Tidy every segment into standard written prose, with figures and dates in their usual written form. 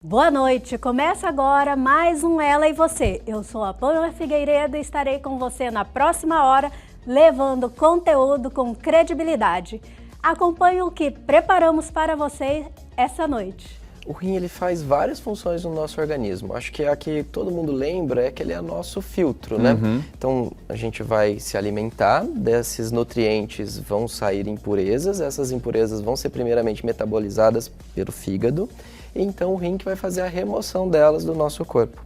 Boa noite, começa agora mais um Ela e Você. Eu sou a Pamela Figueiredo e estarei com você na próxima hora, levando conteúdo com credibilidade. Acompanhe o que preparamos para você essa noite. O rim ele faz várias funções no nosso organismo. Acho que a que todo mundo lembra é que ele é nosso filtro, né? Então a gente vai se alimentar, desses nutrientes vão sair impurezas, essas impurezas vão ser primeiramente metabolizadas pelo fígado, e então o rim que vai fazer a remoção delas do nosso corpo.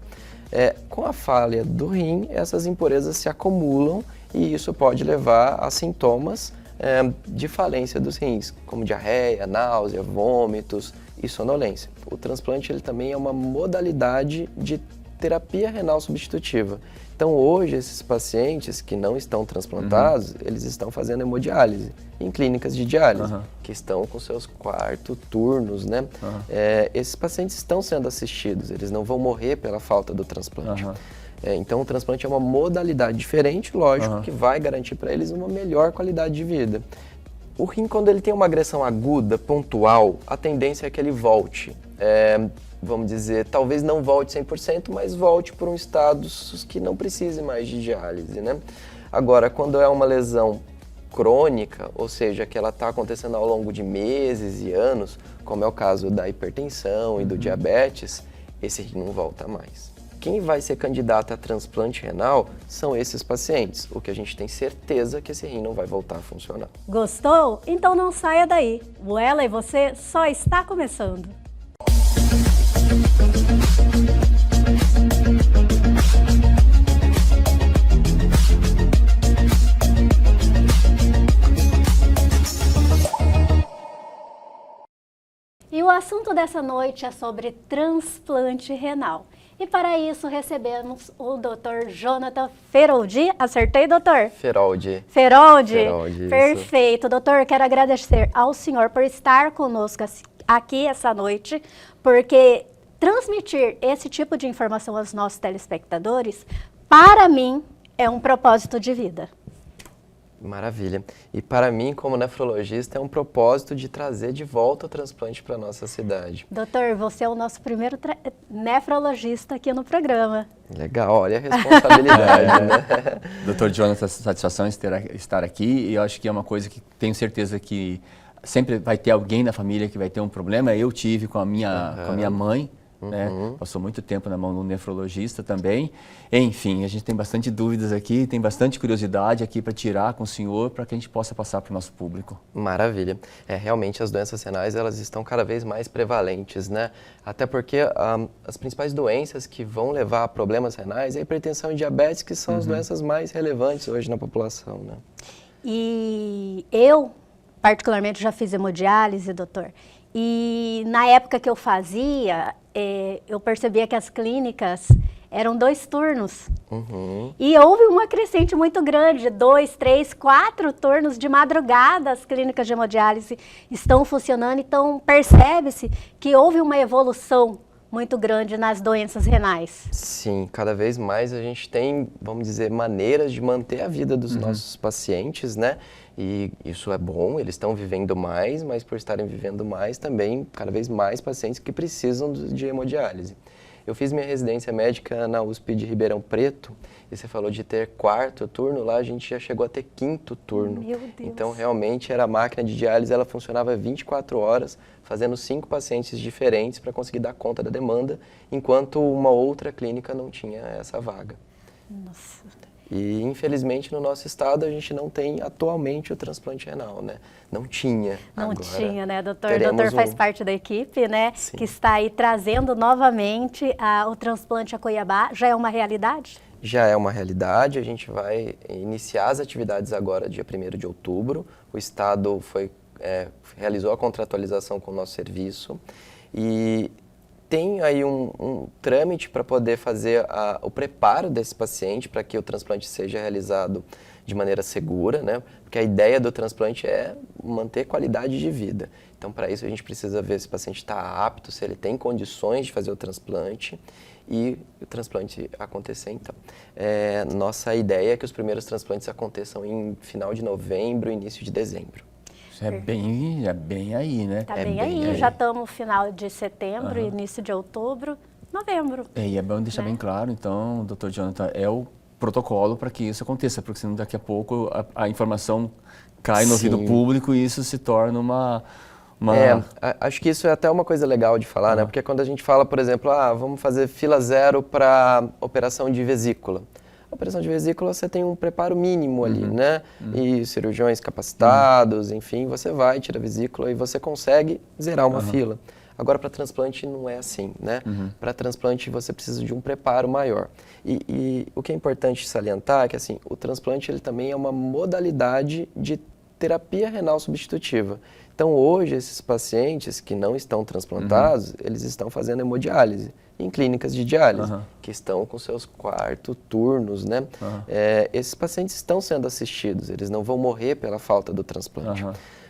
Com a falha do rim, essas impurezas se acumulam e isso pode levar a sintomas de falência dos rins, como diarreia, náusea, vômitos e sonolência. O transplante ele também é uma modalidade de terapia renal substitutiva. Então hoje esses pacientes que não estão transplantados, eles estão fazendo hemodiálise em clínicas de diálise, que estão com seus 4 turnos, né? Esses pacientes estão sendo assistidos, eles não vão morrer pela falta do transplante. Então o transplante é uma modalidade diferente, lógico, que vai garantir para eles uma melhor qualidade de vida. O rim, quando ele tem uma agressão aguda, pontual, a tendência é que ele volte. Vamos dizer, talvez não volte 100%, mas volte por um estado que não precise mais de diálise, né? Agora, quando é uma lesão crônica, ou seja, que ela está acontecendo ao longo de meses e anos, como é o caso da hipertensão e do diabetes, esse rim não volta mais. Quem vai ser candidato a transplante renal são esses pacientes, o que a gente tem certeza que esse rim não vai voltar a funcionar. Gostou? Então não saia daí. O Ela e Você só está começando. E o assunto dessa noite é sobre transplante renal. E para isso recebemos o Dr. Jonathan Feroldi. Acertei, doutor? Feroldi. Feroldi? Feroldi, perfeito. Doutor, quero agradecer ao senhor por estar conosco aqui essa noite, porque transmitir esse tipo de informação aos nossos telespectadores, para mim, é um propósito de vida. Maravilha. E para mim, como nefrologista, é um propósito de trazer de volta o transplante para a nossa cidade. Doutor, você é o nosso primeiro nefrologista aqui no programa. Legal, olha a responsabilidade, né? Doutor Jonathan, satisfação estar aqui, e eu acho que é uma coisa que tenho certeza que sempre vai ter alguém na família que vai ter um problema. Eu tive com a minha mãe, né? Passou muito tempo na mão do nefrologista também. Enfim, a gente tem bastante dúvidas aqui, tem bastante curiosidade aqui para tirar com o senhor, para que a gente possa passar para o nosso público. Maravilha. Realmente as doenças renais, elas estão cada vez mais prevalentes, né? Até porque as principais doenças que vão levar a problemas renais é a hipertensão e diabetes, que são as doenças mais relevantes hoje na população, né? E eu, particularmente, já fiz hemodiálise, doutor. E na época que eu fazia, eu percebia que as clínicas eram 2 turnos. E houve uma crescente muito grande, 2, 3, 4 turnos de madrugada. As clínicas de hemodiálise estão funcionando, então percebe-se que houve uma evolução muito grande nas doenças renais. Sim, cada vez mais a gente tem, vamos dizer, maneiras de manter a vida dos nossos pacientes, né? E isso é bom, eles estão vivendo mais, mas por estarem vivendo mais também, cada vez mais pacientes que precisam de hemodiálise. Eu fiz minha residência médica na USP de Ribeirão Preto, e você falou de ter 4º turno, lá a gente já chegou a ter 5º turno. Meu Deus. Então realmente era a máquina de diálise, ela funcionava 24 horas, fazendo 5 pacientes diferentes para conseguir dar conta da demanda, enquanto uma outra clínica não tinha essa vaga. Nossa. E, infelizmente, no nosso estado, a gente não tem atualmente o transplante renal, né? Não tinha. Não Agora, tinha, né, doutor? O teremos doutor faz parte da equipe, né? Sim. Que está aí trazendo novamente o transplante a Cuiabá. Já é uma realidade? Já é uma realidade, a gente vai iniciar as atividades agora, dia 1º de outubro. O estado realizou a contratualização com o nosso serviço e tem aí um trâmite para poder fazer o preparo desse paciente para que o transplante seja realizado de maneira segura, né? Porque a ideia do transplante é manter qualidade de vida. Então, para isso, a gente precisa ver se o paciente está apto, se ele tem condições de fazer o transplante e o transplante acontecer, então. Nossa ideia é que os primeiros transplantes aconteçam em final de novembro, início de dezembro. É bem aí, né? Tá É bem bem aí, aí. já estamos no final de setembro, início de outubro, novembro. E é bom deixar bem claro, então, doutor Jonathan, é o protocolo para que isso aconteça, porque senão daqui a pouco a informação cai no ouvido Sim. público e isso se torna uma... Acho que isso é até uma coisa legal de falar, né? Porque quando a gente fala, por exemplo, vamos fazer fila zero para operação de vesícula. A operação de vesícula você tem um preparo mínimo ali, né? E cirurgiões capacitados, enfim, você vai, tira a vesícula e você consegue zerar uma fila. Agora, para transplante não é assim, né? Para transplante você precisa de um preparo maior. E o que é importante salientar é que assim, o transplante ele também é uma modalidade de terapia renal substitutiva. Então, hoje, esses pacientes que não estão transplantados, eles estão fazendo hemodiálise em clínicas de diálise, que estão com seus 4º turnos, né? Esses pacientes estão sendo assistidos, eles não vão morrer pela falta do transplante.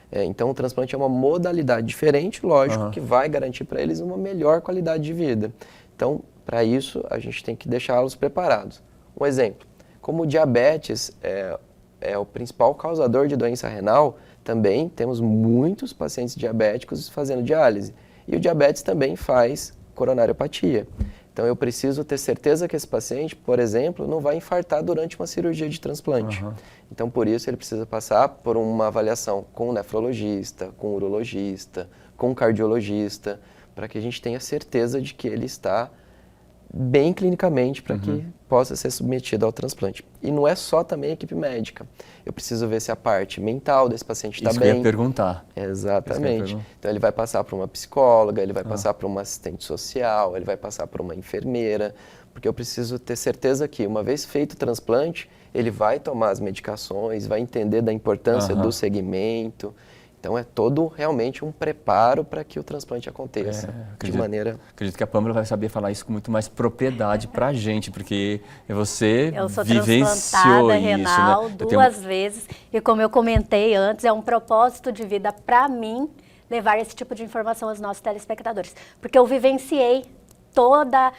Então, o transplante é uma modalidade diferente, lógico, que vai garantir para eles uma melhor qualidade de vida. Então, para isso, a gente tem que deixá-los preparados. Um exemplo, como o diabetes é o principal causador de doença renal, também temos muitos pacientes diabéticos fazendo diálise. E o diabetes também faz coronariopatia. Então, eu preciso ter certeza que esse paciente, por exemplo, não vai infartar durante uma cirurgia de transplante. Então, por isso, ele precisa passar por uma avaliação com o nefrologista, com o urologista, com o cardiologista, para que a gente tenha certeza de que ele está bem clinicamente para que possa ser submetido ao transplante. E não é só também a equipe médica. Eu preciso ver se a parte mental desse paciente está bem. Isso que eu ia perguntar. Exatamente. Então ele vai passar por uma psicóloga, ele vai passar por uma assistente social, ele vai passar por uma enfermeira, porque eu preciso ter certeza que, uma vez feito o transplante, ele vai tomar as medicações, vai entender da importância do segmento. Então, é todo realmente um preparo para que o transplante aconteça de maneira... Acredito que a Pâmela vai saber falar isso com muito mais propriedade para a gente, porque você Eu sou vivenciou transplantada isso, renal né? duas vezes e, como eu comentei antes, é um propósito de vida para mim levar esse tipo de informação aos nossos telespectadores, porque eu vivenciei toda...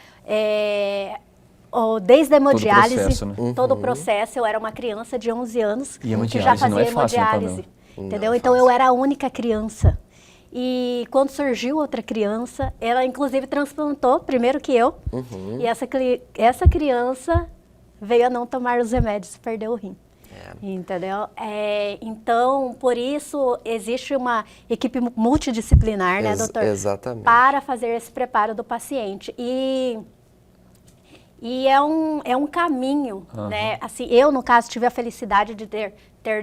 desde a hemodiálise, todo o processo, né? todo o processo. Eu era uma criança de 11 anos E que já hemodiálise fazia não é fácil, né, hemodiálise. Pamela? Entendeu? Não é Então fácil. eu era a única criança. E quando surgiu outra criança, ela inclusive transplantou primeiro que eu. E essa criança veio a não tomar os remédios e perdeu o rim. Entendeu? Então, por isso, existe uma equipe multidisciplinar, né, doutor? Exatamente. Para fazer esse preparo do paciente. E é um caminho, né? Assim, eu, no caso, tive a felicidade de ter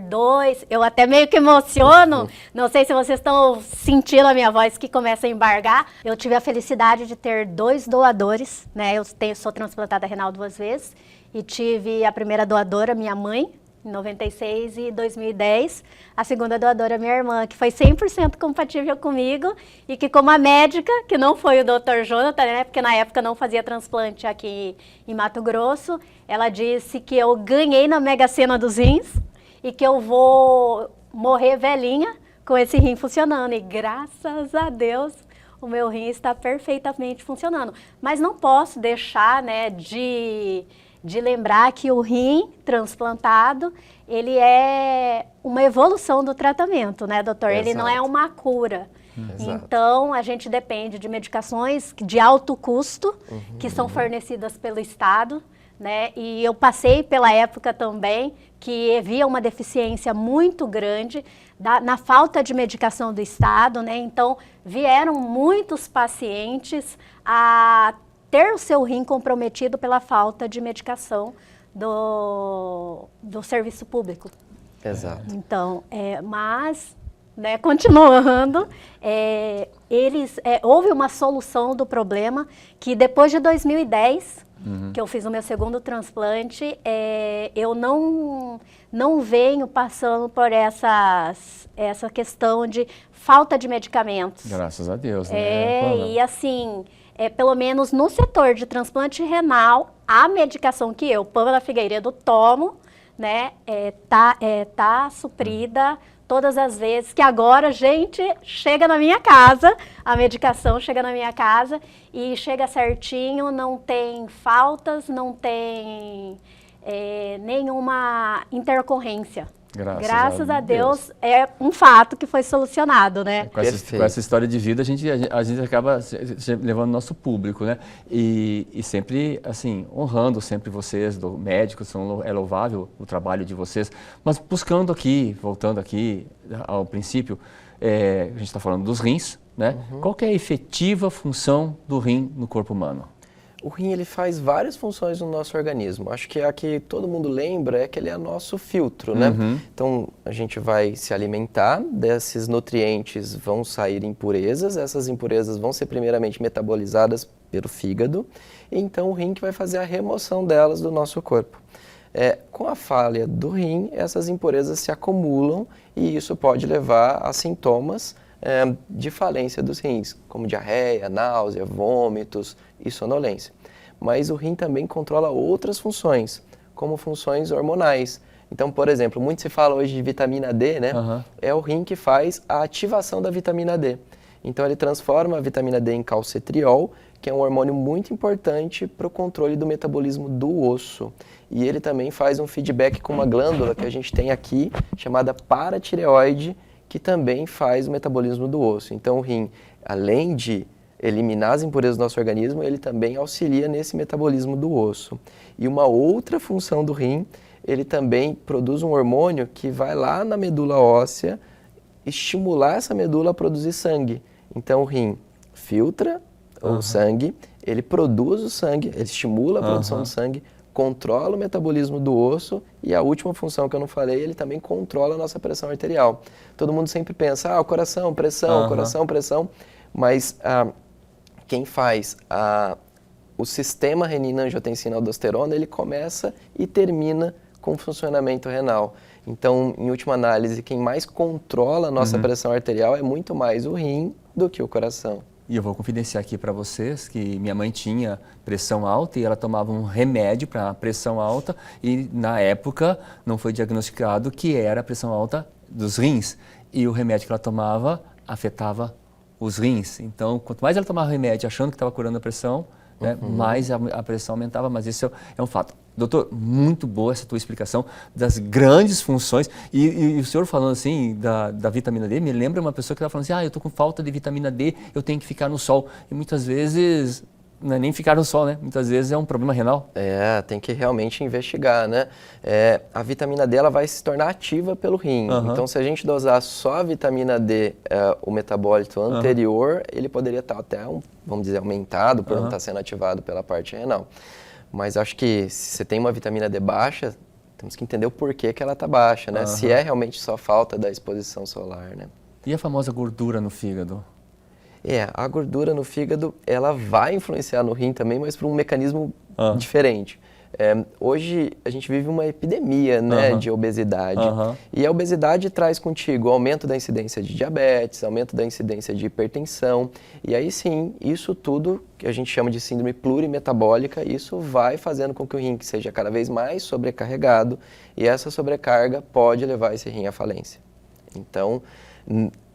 2, eu até meio que emociono, não sei se vocês estão sentindo a minha voz que começa a embargar. Eu tive a felicidade de ter 2 doadores, né? Eu sou transplantada renal 2 vezes e tive a primeira doadora, minha mãe, em 96 e 2010. A segunda doadora, minha irmã, que foi 100% compatível comigo e que, como a médica, que não foi o Dr. Jonathan, né, porque na época não fazia transplante aqui em Mato Grosso, ela disse que eu ganhei na Mega Sena dos rins e que eu vou morrer velhinha com esse rim funcionando. E graças a Deus, o meu rim está perfeitamente funcionando. Mas não posso deixar, né, de lembrar que o rim transplantado, ele é uma evolução do tratamento, né, doutor? Exato. Ele não é uma cura. Exato. Então, a gente depende de medicações de alto custo, que são fornecidas pelo Estado, né? E eu passei pela época também que havia uma deficiência muito grande na falta de medicação do Estado, né? Então, vieram muitos pacientes a ter o seu rim comprometido pela falta de medicação do serviço público. Exato. Então, mas, né, continuando, houve uma solução do problema que depois de 2010, que eu fiz o meu segundo transplante, eu não venho passando por essa questão de falta de medicamentos. Graças a Deus, né? E assim, pelo menos no setor de transplante renal, a medicação que eu, Pâmela Figueiredo, tomo, né, tá suprida todas as vezes que agora, gente, chega na minha casa, a medicação chega na minha casa e chega certinho, não tem faltas, não tem nenhuma intercorrência. Graças a Deus é um fato que foi solucionado, né? Com essa história de vida, a gente acaba levando o nosso público, né? E sempre, assim, honrando sempre vocês, médicos, é louvável o trabalho de vocês, mas buscando aqui, voltando aqui ao princípio, a gente está falando dos rins, né? Qual que é a efetiva função do rim no corpo humano? O rim, ele faz várias funções no nosso organismo. Acho que a que todo mundo lembra é que ele é nosso filtro, né? Então, a gente vai se alimentar, desses nutrientes vão sair impurezas, essas impurezas vão ser primeiramente metabolizadas pelo fígado, e então o rim que vai fazer a remoção delas do nosso corpo. Com a falha do rim, essas impurezas se acumulam e isso pode levar a sintomas de falência dos rins, como diarreia, náusea, vômitos e sonolência. Mas o rim também controla outras funções, como funções hormonais. Então, por exemplo, muito se fala hoje de vitamina D, né? É o rim que faz a ativação da vitamina D. Então, ele transforma a vitamina D em calcetriol, que é um hormônio muito importante para o controle do metabolismo do osso. E ele também faz um feedback com uma glândula que a gente tem aqui, chamada paratireoide, que também faz o metabolismo do osso. Então, o rim, além de eliminar as impurezas do nosso organismo, ele também auxilia nesse metabolismo do osso. E uma outra função do rim, ele também produz um hormônio que vai lá na medula óssea estimular essa medula a produzir sangue. Então, o rim filtra o sangue, ele produz o sangue, ele estimula a produção de sangue, controla o metabolismo do osso e a última função que eu não falei, ele também controla a nossa pressão arterial. Todo mundo sempre pensa, o coração, pressão, mas quem faz o sistema renina-angiotensina-aldosterona, ele começa e termina com o funcionamento renal. Então, em última análise, quem mais controla a nossa pressão arterial é muito mais o rim do que o coração. E eu vou confidenciar aqui para vocês que minha mãe tinha pressão alta e ela tomava um remédio para pressão alta e na época não foi diagnosticado que era a pressão alta dos rins. E o remédio que ela tomava afetava os rins. Então, quanto mais ela tomava remédio achando que estava curando a pressão, né, mais a pressão aumentava, mas isso é um fato. Doutor, muito boa essa tua explicação das grandes funções. E o senhor falando assim da vitamina D, me lembra uma pessoa que estava falando assim, eu estou com falta de vitamina D, eu tenho que ficar no sol. E muitas vezes, não é nem ficar no sol, né? Muitas vezes é um problema renal. Tem que realmente investigar, né? A vitamina D ela vai se tornar ativa pelo rim. Então, se a gente dosar só a vitamina D, o metabólito anterior, ele poderia estar até, vamos dizer, aumentado por não estar sendo ativado pela parte renal. Mas acho que se você tem uma vitamina D baixa, temos que entender o porquê que ela está baixa, né? Se é realmente só falta da exposição solar, né? E a famosa gordura no fígado? A gordura no fígado, ela vai influenciar no rim também, mas por um mecanismo diferente. Hoje a gente vive uma epidemia, né, de obesidade. E a obesidade traz contigo aumento da incidência de diabetes, aumento da incidência de hipertensão. E aí sim, isso tudo que a gente chama de síndrome plurimetabólica, isso vai fazendo com que o rim seja cada vez mais sobrecarregado e essa sobrecarga pode levar esse rim à falência. Então,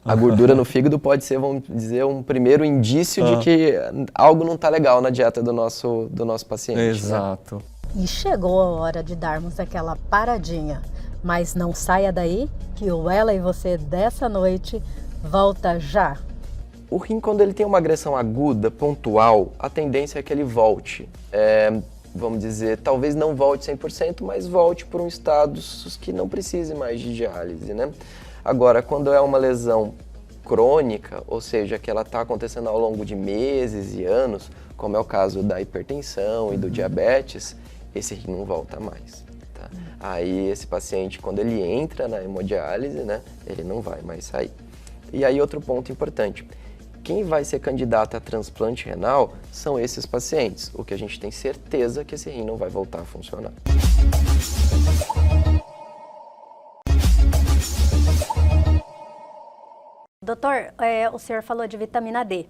a gordura no fígado pode ser, vamos dizer, um primeiro indício de que algo não está legal na dieta do nosso paciente. Exato. Né? E chegou a hora de darmos aquela paradinha, mas não saia daí que o Ela e Você dessa noite volta já. O rim, quando ele tem uma agressão aguda, pontual, a tendência é que ele volte. Vamos dizer, talvez não volte 100%, mas volte por um estado que não precise mais de diálise, né? Agora, quando é uma lesão crônica, ou seja, que ela está acontecendo ao longo de meses e anos, como é o caso da hipertensão e do diabetes, esse rim não volta mais. Tá? Aí esse paciente, quando ele entra na hemodiálise, né, ele não vai mais sair. E aí outro ponto importante, quem vai ser candidato a transplante renal são esses pacientes, o que a gente tem certeza que esse rim não vai voltar a funcionar. Doutor, o senhor falou de vitamina D.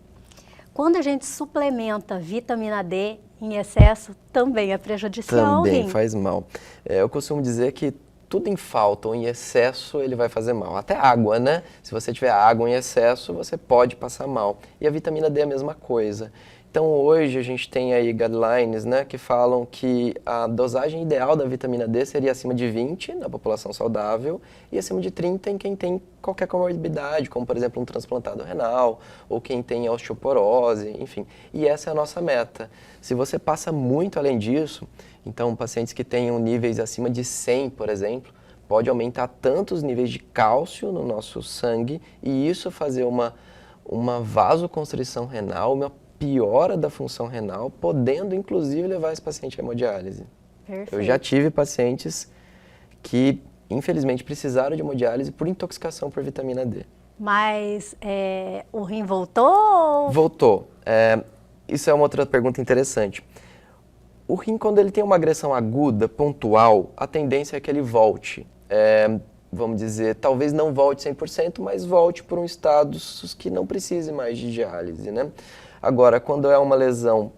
Quando a gente suplementa vitamina D em excesso, também é prejudicial ao rim. Também faz mal. Eu costumo dizer que tudo em falta ou em excesso ele vai fazer mal. Até água, né? Se você tiver água em excesso, você pode passar mal. E a vitamina D é a mesma coisa. Então hoje a gente tem aí guidelines, né, que falam que a dosagem ideal da vitamina D seria acima de 20 na população saudável e acima de 30 em quem tem qualquer comorbidade, como por exemplo um transplantado renal ou quem tem osteoporose, enfim. E essa é a nossa meta. Se você passa muito além disso, então pacientes que tenham níveis acima de 100, por exemplo, pode aumentar tanto os níveis de cálcio no nosso sangue e isso fazer uma vasoconstrição renal, uma piora da função renal, podendo inclusive levar esse paciente à hemodiálise. Perfeito. Eu já tive pacientes que infelizmente precisaram de hemodiálise por intoxicação por vitamina D. Mas o rim voltou? Voltou. Isso é uma outra pergunta interessante. O rim, quando ele tem uma agressão aguda, pontual, a tendência é que ele volte. Vamos dizer, talvez não volte 100%, mas volte por um estado que não precise mais de diálise, né? Agora, quando é uma lesão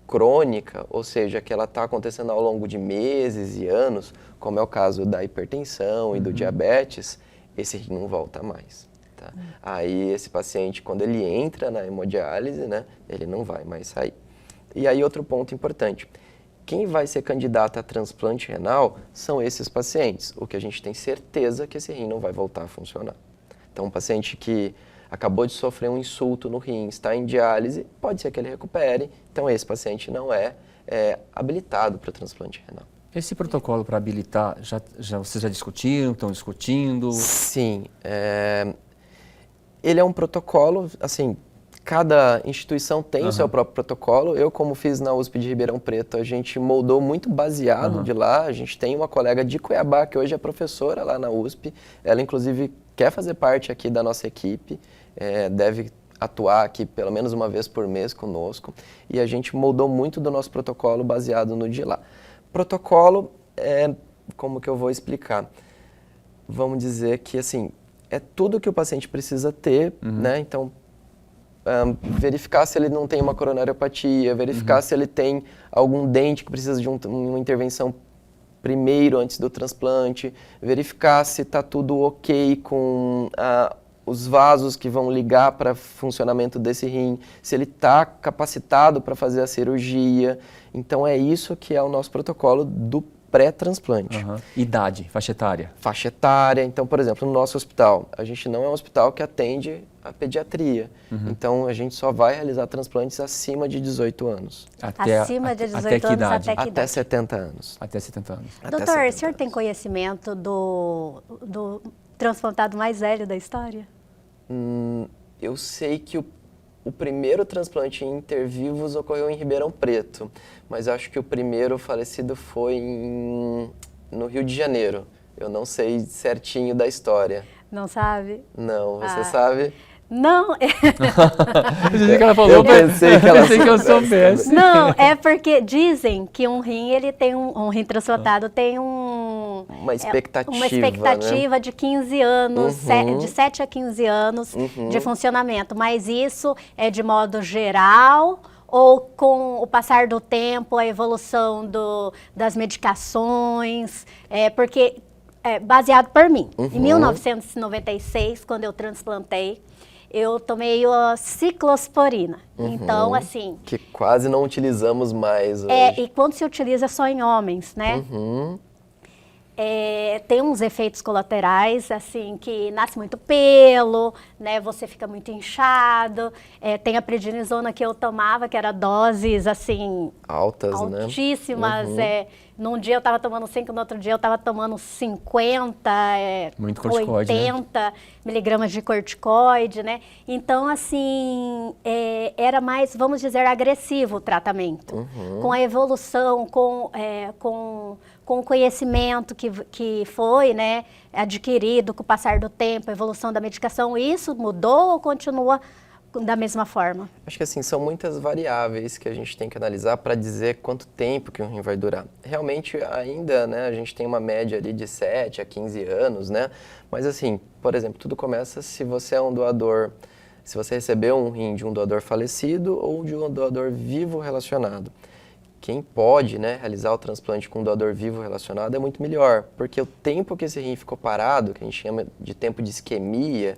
crônica, ou seja, que ela está acontecendo ao longo de meses e anos, como é o caso da hipertensão e do diabetes, esse rim não volta mais. Tá? Aí esse paciente, quando ele entra na hemodiálise, né, ele não vai mais sair. E aí outro ponto importante, quem vai ser candidato a transplante renal são esses pacientes, o que a gente tem certeza que esse rim não vai voltar a funcionar. Então um paciente que acabou de sofrer um insulto no rim, está em diálise, pode ser que ele recupere, então esse paciente não é habilitado para transplante renal. Esse protocolo para habilitar, vocês já discutiram, estão discutindo? Sim, ele é um protocolo, assim, cada instituição tem o seu próprio protocolo. Eu, como fiz na USP de Ribeirão Preto, a gente moldou muito baseado de lá. A gente tem uma colega de Cuiabá, que hoje é professora lá na USP. Ela, inclusive, quer fazer parte aqui da nossa equipe, deve atuar aqui pelo menos uma vez por mês conosco. E a gente moldou muito do nosso protocolo baseado no de lá. Protocolo, como que eu vou explicar? Vamos dizer que, assim, é tudo que o paciente precisa ter, né? Então, verificar se ele não tem uma coronariopatia, verificar se ele tem algum dente que precisa de uma intervenção primeiro, antes do transplante, verificar se está tudo ok com os vasos que vão ligar para funcionamento desse rim, se ele está capacitado para fazer a cirurgia. Então é isso que é o nosso protocolo do pré-transplante. Idade, faixa etária? Faixa etária. Então, por exemplo, no nosso hospital, a gente não é um hospital que atende a pediatria. Então, a gente só vai realizar transplantes acima de 18 anos. Acima de 18 anos, até que idade? Até 70 anos. Até 70 anos. Doutor, o senhor tem conhecimento do transplantado mais velho da história? Eu sei que o primeiro transplante intervivos ocorreu em Ribeirão Preto, mas acho que o primeiro falecido foi no Rio de Janeiro. Eu não sei certinho da história. Não sabe? Não, você sabe? Não. Eu pensei que eu soubesse. Não, é porque dizem que um rim, ele tem um rim transplantado tem uma expectativa né? de 15 anos, de 7 a 15 anos de funcionamento, mas isso é de modo geral ou com o passar do tempo, a evolução das medicações, porque baseado por mim. Em 1996, quando eu transplantei, eu tomei a ciclosporina. Então, assim... Que quase não utilizamos mais hoje. E quando se utiliza só em homens, né? Tem uns efeitos colaterais, assim, que nasce muito pelo, né? Você fica muito inchado. Tem a prednisona que eu tomava, que era doses, assim... altíssimas, né? Num dia eu estava tomando 5, no outro dia eu estava tomando 50, muito corticoide, 80 né? miligramas de corticoide, né? Então, assim, era mais, vamos dizer, agressivo o tratamento. Com a evolução, com o conhecimento que foi, né, adquirido com o passar do tempo, a evolução da medicação, isso mudou ou continua da mesma forma? Acho que assim, são muitas variáveis que a gente tem que analisar para dizer quanto tempo que um rim vai durar. Realmente ainda, né, a gente tem uma média ali de 7 a 15 anos, né? Mas assim, por exemplo, tudo começa se você é um doador, se você recebeu um rim de um doador falecido ou de um doador vivo relacionado. Quem pode, né, realizar o transplante com um doador vivo relacionado é muito melhor, porque o tempo que esse rim ficou parado, que a gente chama de tempo de isquemia,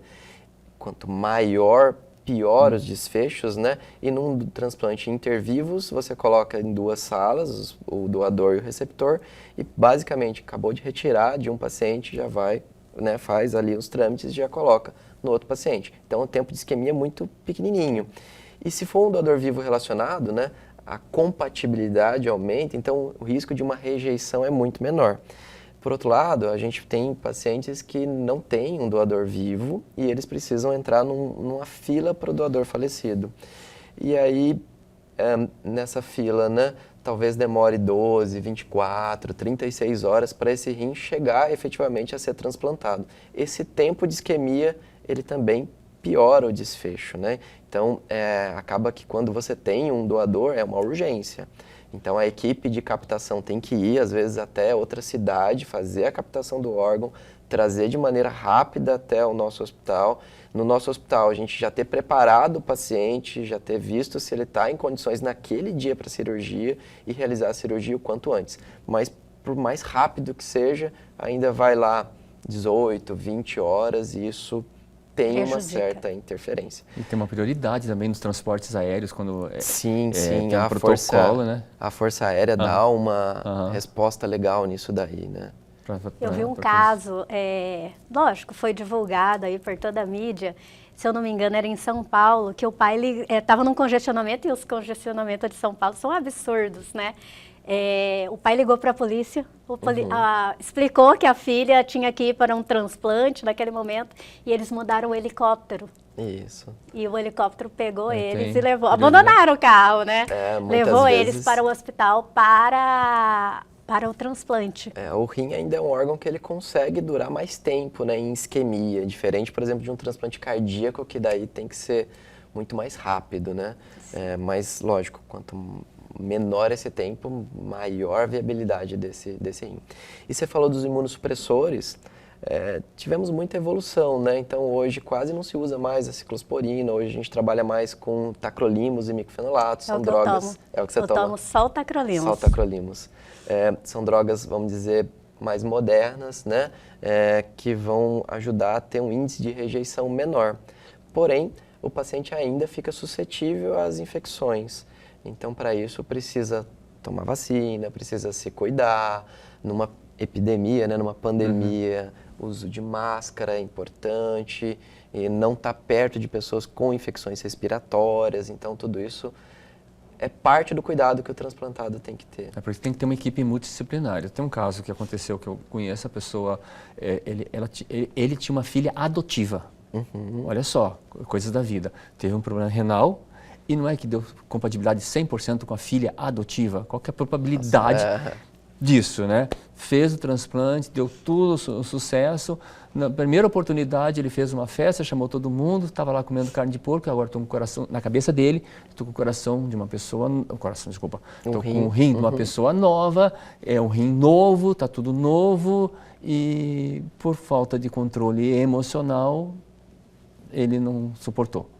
quanto maior piora os desfechos, né? E num transplante intervivos, você coloca em 2 salas, o doador e o receptor, e basicamente acabou de retirar de um paciente, já vai, né, faz ali os trâmites e já coloca no outro paciente. Então o tempo de isquemia é muito pequenininho. E se for um doador vivo relacionado, né, a compatibilidade aumenta, então o risco de uma rejeição é muito menor. Por outro lado, a gente tem pacientes que não têm um doador vivo e eles precisam entrar numa fila para o doador falecido. E aí, nessa fila, né, talvez demore 12, 24, 36 horas para esse rim chegar efetivamente a ser transplantado. Esse tempo de isquemia, ele também piora o desfecho, né? Então, acaba que quando você tem um doador, é uma urgência. Então, a equipe de captação tem que ir, às vezes, até outra cidade, fazer a captação do órgão, trazer de maneira rápida até o nosso hospital. No nosso hospital, a gente já ter preparado o paciente, já ter visto se ele está em condições naquele dia para a cirurgia e realizar a cirurgia o quanto antes. Mas, por mais rápido que seja, ainda vai lá 18, 20 horas e isso tem uma certa interferência. E tem uma prioridade também nos transportes aéreos, quando sim, tem um protocolo, né? A Força Aérea dá uma resposta legal nisso daí, né? Eu vi um caso, lógico, foi divulgado aí por toda a mídia, se eu não me engano era em São Paulo, que o pai estava num congestionamento, e os congestionamentos de São Paulo são absurdos, né? O pai ligou para a polícia, explicou que a filha tinha que ir para um transplante naquele momento e eles mudaram o helicóptero. Isso. E o helicóptero pegou eles e levou, abandonaram o carro, né? Levou eles para o hospital para o transplante. O rim ainda é um órgão que ele consegue durar mais tempo, né, em isquemia, diferente, por exemplo, de um transplante cardíaco, que daí tem que ser muito mais rápido, né? Mas, lógico, quanto menor esse tempo, maior a viabilidade desse rim. E você falou dos imunossupressores, tivemos muita evolução, né? Então hoje quase não se usa mais a ciclosporina, hoje a gente trabalha mais com tacrolimus e micofenolato, são drogas... É o que você toma? Eu tomo só o tacrolimus. Só o tacrolimus. São drogas, vamos dizer, mais modernas, né? Que vão ajudar a ter um índice de rejeição menor. Porém, o paciente ainda fica suscetível às infecções. Então, para isso, precisa tomar vacina, precisa se cuidar. Numa epidemia, né, numa pandemia, o uso de máscara é importante, e não estar perto de pessoas com infecções respiratórias. Então, tudo isso é parte do cuidado que o transplantado tem que ter. Por isso tem que ter uma equipe multidisciplinar. Tem um caso que aconteceu, que eu conheço, a pessoa, ele tinha uma filha adotiva. Olha só, coisas da vida. Teve um problema renal, e não é que deu compatibilidade 100% com a filha adotiva. Qual que é a probabilidade disso, né? Fez o transplante, deu tudo o sucesso. Na primeira oportunidade ele fez uma festa, chamou todo mundo, estava lá comendo carne de porco, agora estou com o coração, na cabeça dele, estou com o coração de uma pessoa, estou com o rim de uma pessoa nova, é um rim novo, está tudo novo, e por falta de controle emocional, ele não suportou.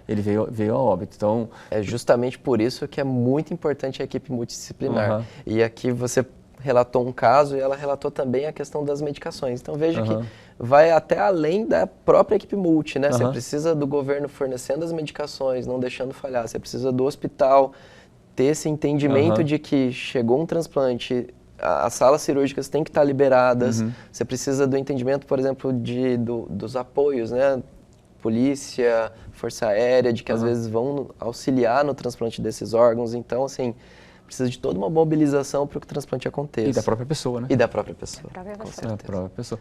Ele veio a óbito. Então, é justamente por isso que é muito importante a equipe multidisciplinar. E aqui você relatou um caso e ela relatou também a questão das medicações. Então veja que vai até além da própria equipe multi, né? Você precisa do governo fornecendo as medicações, não deixando falhar. Você precisa do hospital ter esse entendimento de que chegou um transplante, as salas cirúrgicas têm que estar liberadas. Você precisa do entendimento, por exemplo, dos apoios, né? Polícia, Força Aérea, de que às vezes vão auxiliar no transplante desses órgãos. Então, assim, precisa de toda uma mobilização para que o transplante aconteça. E da própria pessoa, né? E da própria pessoa. Da própria pessoa.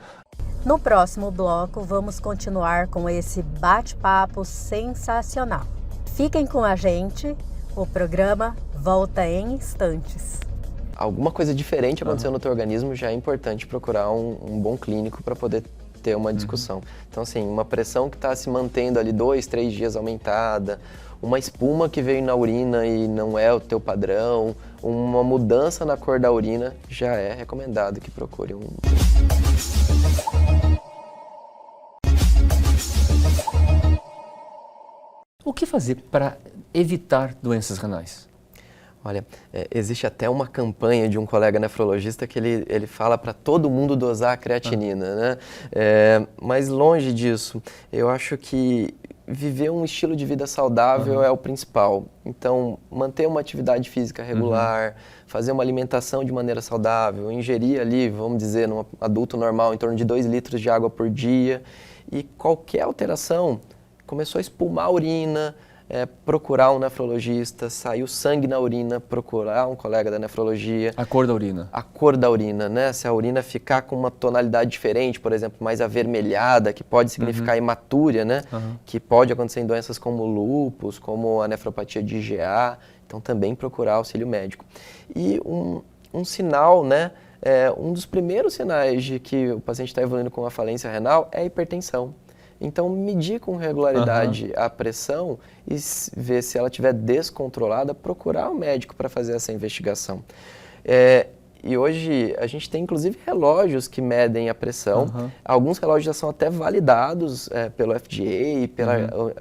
No próximo bloco, vamos continuar com esse bate-papo sensacional. Fiquem com a gente, o programa volta em instantes. Alguma coisa diferente aconteceu no teu organismo, já é importante procurar um bom clínico para poder ter uma discussão. Então, assim, uma pressão que está se mantendo ali 2, 3 dias aumentada, uma espuma que veio na urina e não é o teu padrão, uma mudança na cor da urina, já é recomendado que procure um... O que fazer para evitar doenças renais? Olha, existe até uma campanha de um colega nefrologista que ele fala para todo mundo dosar a creatinina, né? Mas longe disso, eu acho que viver um estilo de vida saudável é o principal. Então, manter uma atividade física regular, fazer uma alimentação de maneira saudável, ingerir ali, vamos dizer, num adulto normal, em torno de 2 litros de água por dia. E qualquer alteração, começou a espumar a urina, procurar um nefrologista, saiu sangue na urina, procurar um colega da nefrologia. A cor da urina. A cor da urina, né? Se a urina ficar com uma tonalidade diferente, por exemplo, mais avermelhada, que pode significar hematúria, né? Que pode acontecer em doenças como lúpus, como a nefropatia de IgA. Então, também procurar auxílio médico. E um sinal, né? Um dos primeiros sinais de que o paciente está evoluindo com uma falência renal é a hipertensão. Então, medir com regularidade a pressão e ver se ela estiver descontrolada, procurar um médico para fazer essa investigação. E hoje a gente tem inclusive relógios que medem a pressão. Alguns relógios já são até validados pelo FDA,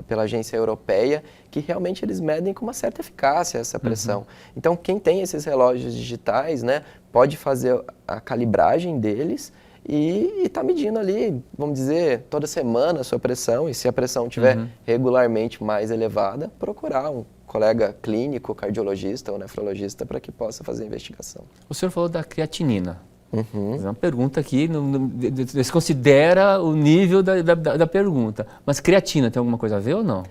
pela agência europeia, que realmente eles medem com uma certa eficácia essa pressão. Então, quem tem esses relógios digitais, né, pode fazer a calibragem deles e está medindo ali, vamos dizer, toda semana a sua pressão, e se a pressão estiver regularmente mais elevada, procurar um colega clínico, cardiologista ou nefrologista para que possa fazer a investigação. O senhor falou da creatinina. Uma pergunta aqui, você considera o nível da pergunta, mas creatina tem alguma coisa a ver ou não?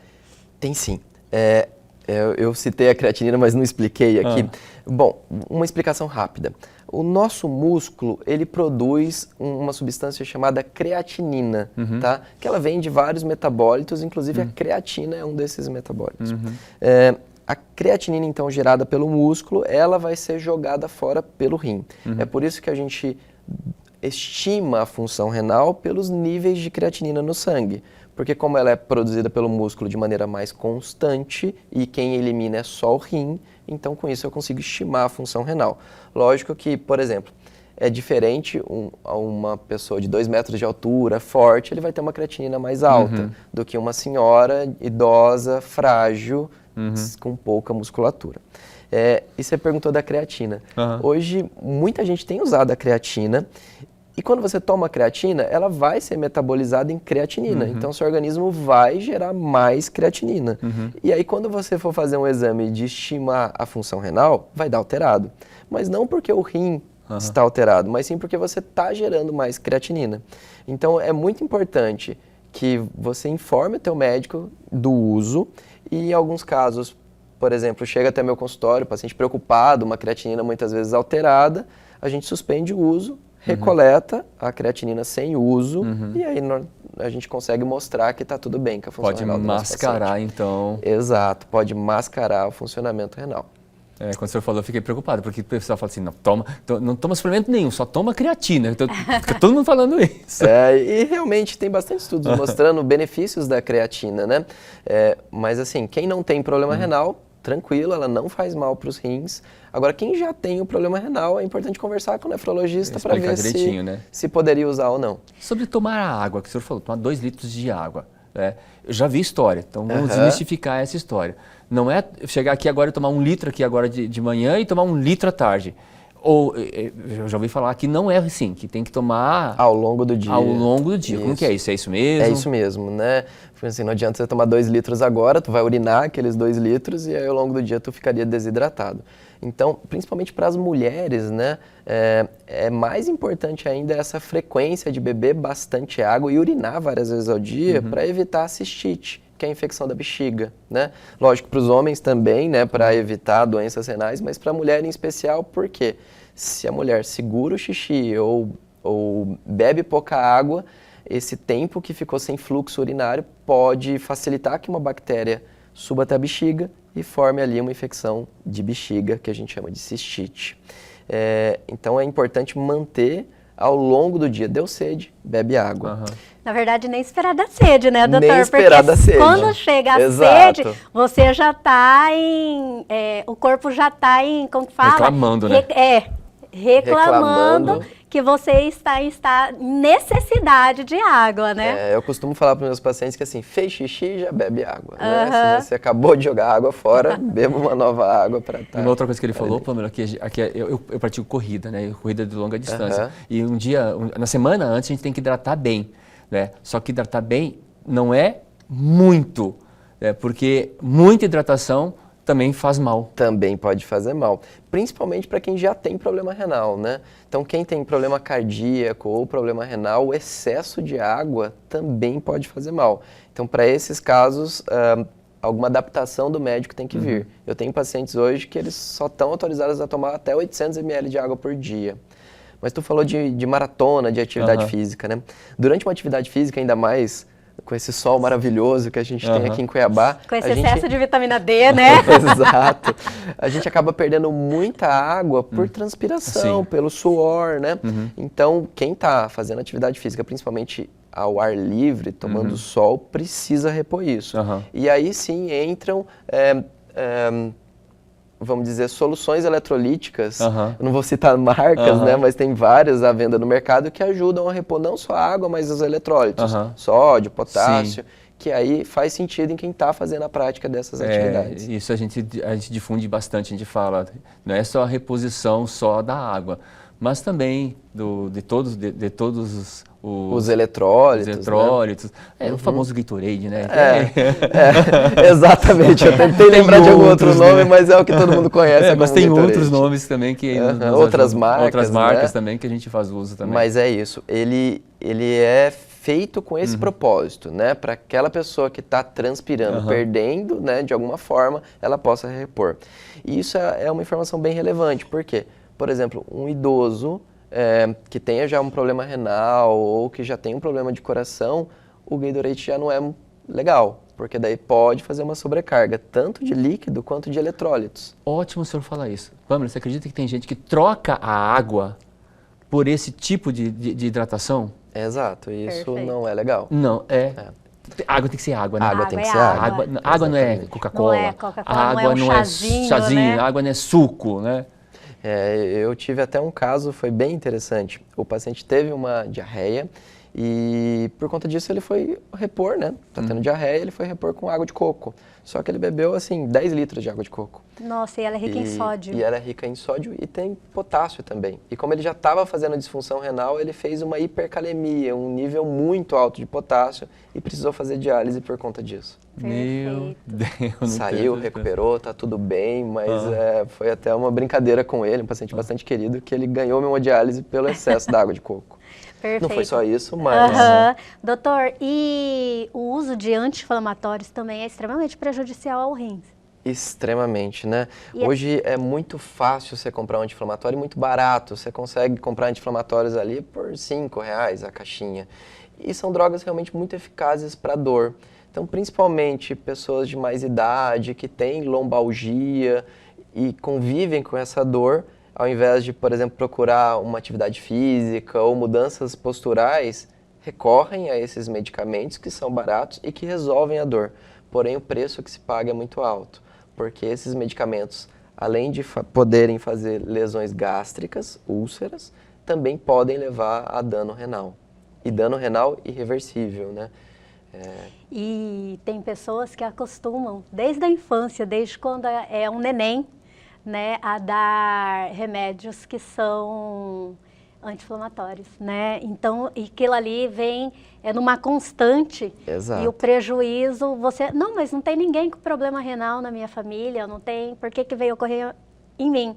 Tem sim. Eu citei a creatinina, mas não expliquei aqui. Bom, uma explicação rápida. O nosso músculo, ele produz uma substância chamada creatinina, tá? Que ela vem de vários metabólitos, inclusive a creatina é um desses metabólitos. A creatinina, então, gerada pelo músculo, ela vai ser jogada fora pelo rim. É por isso que a gente estima a função renal pelos níveis de creatinina no sangue. Porque como ela é produzida pelo músculo de maneira mais constante e quem elimina é só o rim, então com isso eu consigo estimar a função renal. Lógico que, por exemplo, é diferente uma pessoa de 2 metros de altura, forte, ele vai ter uma creatinina mais alta do que uma senhora idosa, frágil, com pouca musculatura. E você perguntou da creatina. Hoje, muita gente tem usado a creatina. E quando você toma creatina, ela vai ser metabolizada em creatinina. Então, seu organismo vai gerar mais creatinina. E aí, quando você for fazer um exame de estimar a função renal, vai dar alterado. Mas não porque o rim está alterado, mas sim porque você está gerando mais creatinina. Então, é muito importante que você informe o teu médico do uso e, em alguns casos, por exemplo, chega até meu consultório, paciente preocupado, uma creatinina muitas vezes alterada, a gente suspende o uso, recoleta a creatinina sem uso e aí a gente consegue mostrar que está tudo bem com a função renal do nosso paciente. Pode mascarar, então. Exato, pode mascarar o funcionamento renal. Quando o senhor falou, eu fiquei preocupado, porque o pessoal fala assim, não toma suplemento nenhum, só toma creatina. Então, fica todo mundo falando isso. E realmente tem bastante estudos mostrando benefícios da creatina, né? Mas assim, quem não tem problema renal, tranquilo, ela não faz mal para os rins. Agora, quem já tem o problema renal, é importante conversar com o nefrologista para ver se poderia usar ou não. Sobre tomar a água, que o senhor falou, tomar 2 litros de água. Eu já vi história, então vamos desmistificar essa história. Não é chegar aqui agora e tomar 1 litro aqui agora de manhã e tomar 1 litro à tarde. Ou, eu já ouvi falar que não é assim, que tem que tomar... Ao longo do dia. Ao longo do dia. Isso. Como que é isso? É isso mesmo? É isso mesmo, né? Assim, não adianta você tomar 2 litros agora, tu vai urinar aqueles 2 litros e aí ao longo do dia tu ficaria desidratado. Então, principalmente para as mulheres, né? É mais importante ainda essa frequência de beber bastante água e urinar várias vezes ao dia para evitar a cistite, que é a infecção da bexiga, né? Lógico, para os homens também, né? Para evitar doenças renais, mas para a mulher em especial, porque se a mulher segura o xixi ou bebe pouca água, esse tempo que ficou sem fluxo urinário pode facilitar que uma bactéria suba até a bexiga e forme ali uma infecção de bexiga, que a gente chama de cistite. Então é importante manter ao longo do dia. Deu sede, bebe água. Na verdade, nem esperar da sede, né, doutor? Nem esperar da sede. Quando chega a sede, você já está em... o corpo já está em... Como que fala? Reclamando, né? Reclamando que você está em necessidade de água, né? Eu costumo falar para os meus pacientes que assim, fez xixi, já bebe água. Né? Se você acabou de jogar água fora, beba uma nova água para estar... Uma outra coisa que ele falou, Pamela, que eu pratico corrida, né? Corrida de longa distância. E na semana antes a gente tem que hidratar bem, né? Só que hidratar bem não é muito, porque muita hidratação também faz mal. Também pode fazer mal, principalmente para quem já tem problema renal, né? Então, quem tem problema cardíaco ou problema renal, o excesso de água também pode fazer mal. Então, para esses casos, alguma adaptação do médico tem que vir. Eu tenho pacientes hoje que eles só estão autorizados a tomar até 800 ml de água por dia. Mas tu falou de maratona, de atividade física, né? Durante uma atividade física, ainda mais com esse sol maravilhoso que a gente tem aqui em Cuiabá. Com esse excesso de vitamina D, né? Exato. A gente acaba perdendo muita água por transpiração, pelo suor, né? Então, quem está fazendo atividade física, principalmente ao ar livre, tomando sol, precisa repor isso. E aí sim entram, vamos dizer, soluções eletrolíticas, eu não vou citar marcas, né, mas tem várias à venda no mercado que ajudam a repor não só a água, mas os eletrólitos, sódio, potássio, que aí faz sentido em quem está fazendo a prática dessas atividades. Isso a gente difunde bastante, a gente fala, não é só a reposição só da água, mas também de todos os eletrólitos, né? O famoso Gatorade, né? Exatamente, eu tentei lembrar de algum outro nome, mas é o que todo mundo conhece. Mas tem outros nomes também que outras marcas, né? Também que a gente faz uso também. Mas é isso, ele é feito com esse propósito, né? Para aquela pessoa que está transpirando, perdendo, né? De alguma forma, ela possa repor. E isso é uma informação bem relevante, porque, por exemplo, um idoso que tenha já um problema renal ou que já tem um problema de coração, o Gatorade já não é legal, porque daí pode fazer uma sobrecarga, tanto de líquido quanto de eletrólitos. Ótimo o senhor falar isso. Pamela, você acredita que tem gente que troca a água por esse tipo de hidratação? Exato, isso não é legal. Não, água tem que ser água, né? Água tem que ser água. Água não é Coca-Cola. Não é Coca-Cola, água não é um chazinho, né? Água não é suco, né? Eu tive até um caso, foi bem interessante. O paciente teve uma diarreia e por conta disso ele foi repor, né? Tá tendo diarreia, ele foi repor com água de coco. Só que ele bebeu, assim, 10 litros de água de coco. Nossa, e ela é rica em sódio. E ela é rica em sódio e tem potássio também. E como ele já estava fazendo disfunção renal, ele fez uma hipercalemia, um nível muito alto de potássio e precisou fazer diálise por conta disso. Meu Deus. Saiu, recuperou, tá tudo bem, mas foi até uma brincadeira com ele, um paciente bastante querido, que ele ganhou hemodiálise pelo excesso da água de coco. Perfeito. Não foi só isso, mas... Doutor, e o uso de anti-inflamatórios também é extremamente prejudicial ao rins? Extremamente, né? Hoje é muito fácil você comprar um anti-inflamatório e muito barato. Você consegue comprar anti-inflamatórios ali por R$5 a caixinha. E são drogas realmente muito eficazes para dor. Então, principalmente pessoas de mais idade, que têm lombalgia e convivem com essa dor, ao invés de, por exemplo, procurar uma atividade física ou mudanças posturais, recorrem a esses medicamentos que são baratos e que resolvem a dor. Porém, o preço que se paga é muito alto, porque esses medicamentos, além de poderem fazer lesões gástricas, úlceras, também podem levar a dano renal. E dano renal irreversível, né? E tem pessoas que acostumam, desde a infância, desde quando é um neném, né, a dar remédios que são anti-inflamatórios, né? Então, aquilo ali vem numa constante. Exato. E o prejuízo, não, mas não tem ninguém com problema renal na minha família, não tem, por que veio ocorrer em mim?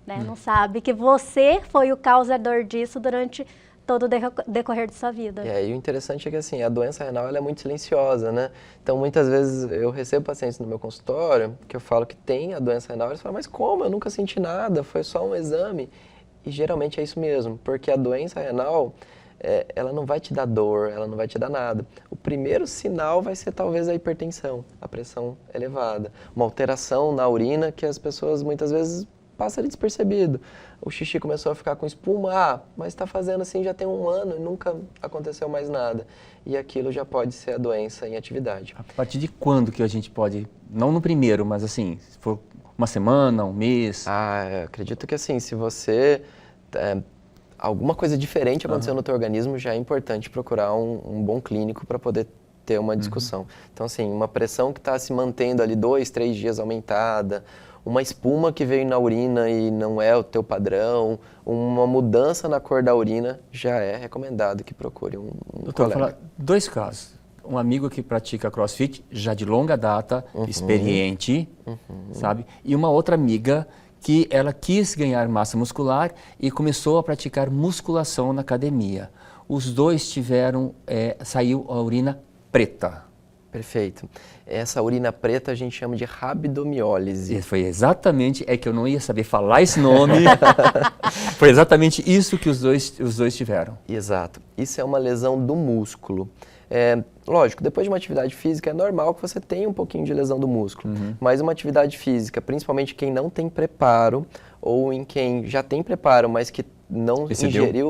Né? Não sabe que você foi o causador disso durante todo o decorrer de sua vida. E o interessante é que assim, a doença renal ela é muito silenciosa, né? Então muitas vezes eu recebo pacientes no meu consultório que eu falo que tem a doença renal, eles falam, mas como? Eu nunca senti nada, foi só um exame. E geralmente é isso mesmo, porque a doença renal, ela não vai te dar dor, ela não vai te dar nada. O primeiro sinal vai ser talvez a hipertensão, a pressão elevada, uma alteração na urina que as pessoas muitas vezes passam ali despercebido. O xixi começou a ficar com espuma, mas está fazendo assim já tem 1 ano e nunca aconteceu mais nada. E aquilo já pode ser a doença em atividade. A partir de quando que a gente pode, não no primeiro, mas assim, se for uma semana, um mês? Acredito que assim, se você... alguma coisa diferente aconteceu no teu organismo, já é importante procurar um bom clínico para poder ter uma discussão. Então assim, uma pressão que está se mantendo ali 2, 3 dias aumentada, uma espuma que veio na urina e não é o teu padrão, uma mudança na cor da urina, já é recomendado que procure um Doutor, colega. vou falar 2 casos. um amigo que pratica CrossFit, já de longa data, experiente, sabe? E uma outra amiga que ela quis ganhar massa muscular e começou a praticar musculação na academia. Os dois saiu a urina preta. Perfeito. Essa urina preta a gente chama de rabdomiólise. E foi exatamente, que eu não ia saber falar esse nome, foi exatamente isso que os dois tiveram. Exato. Isso é uma lesão do músculo. Lógico, depois de uma atividade física é normal que você tenha um pouquinho de lesão do músculo, mas uma atividade física, principalmente quem não tem preparo ou em quem já tem preparo, mas que não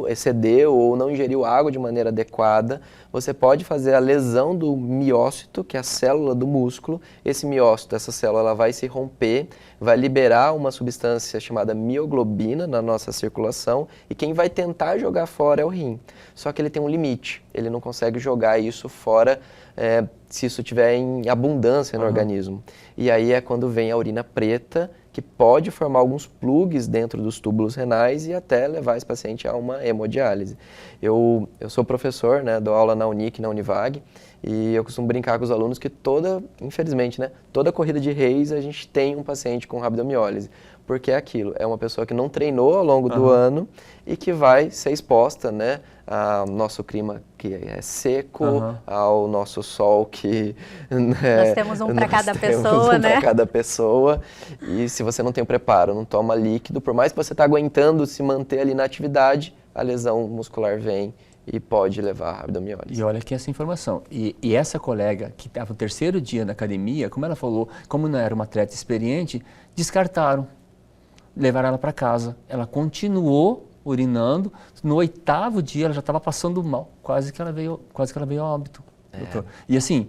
excedeu ou não ingeriu água de maneira adequada, você pode fazer a lesão do miócito, que é a célula do músculo. Esse miócito, essa célula, ela vai se romper, vai liberar uma substância chamada mioglobina na nossa circulação e quem vai tentar jogar fora é o rim. Só que ele tem um limite, ele não consegue jogar isso fora se isso estiver em abundância no organismo. E aí é quando vem a urina preta, que pode formar alguns plugs dentro dos túbulos renais e até levar esse paciente a uma hemodiálise. Eu sou professor, né, dou aula na Unic, na Univag, e eu costumo brincar com os alunos que infelizmente, né, toda corrida de reis a gente tem um paciente com rabdomiólise, porque é aquilo, é uma pessoa que não treinou ao longo do ano e que vai ser exposta, né, ao nosso clima que é seco, ao nosso sol que... Nós temos um para cada pessoa, né? Para cada pessoa, e se você não tem o preparo, não toma líquido, por mais que você está aguentando se manter ali na atividade, a lesão muscular vem e pode levar a rabdomiólise. E olha aqui essa informação. E essa colega que estava no terceiro dia na academia, como ela falou, como não era uma atleta experiente, descartaram, levaram ela para casa. Ela continuou urinando, no 8º dia ela já estava passando mal, quase que ela veio a óbito. Doutor. E assim,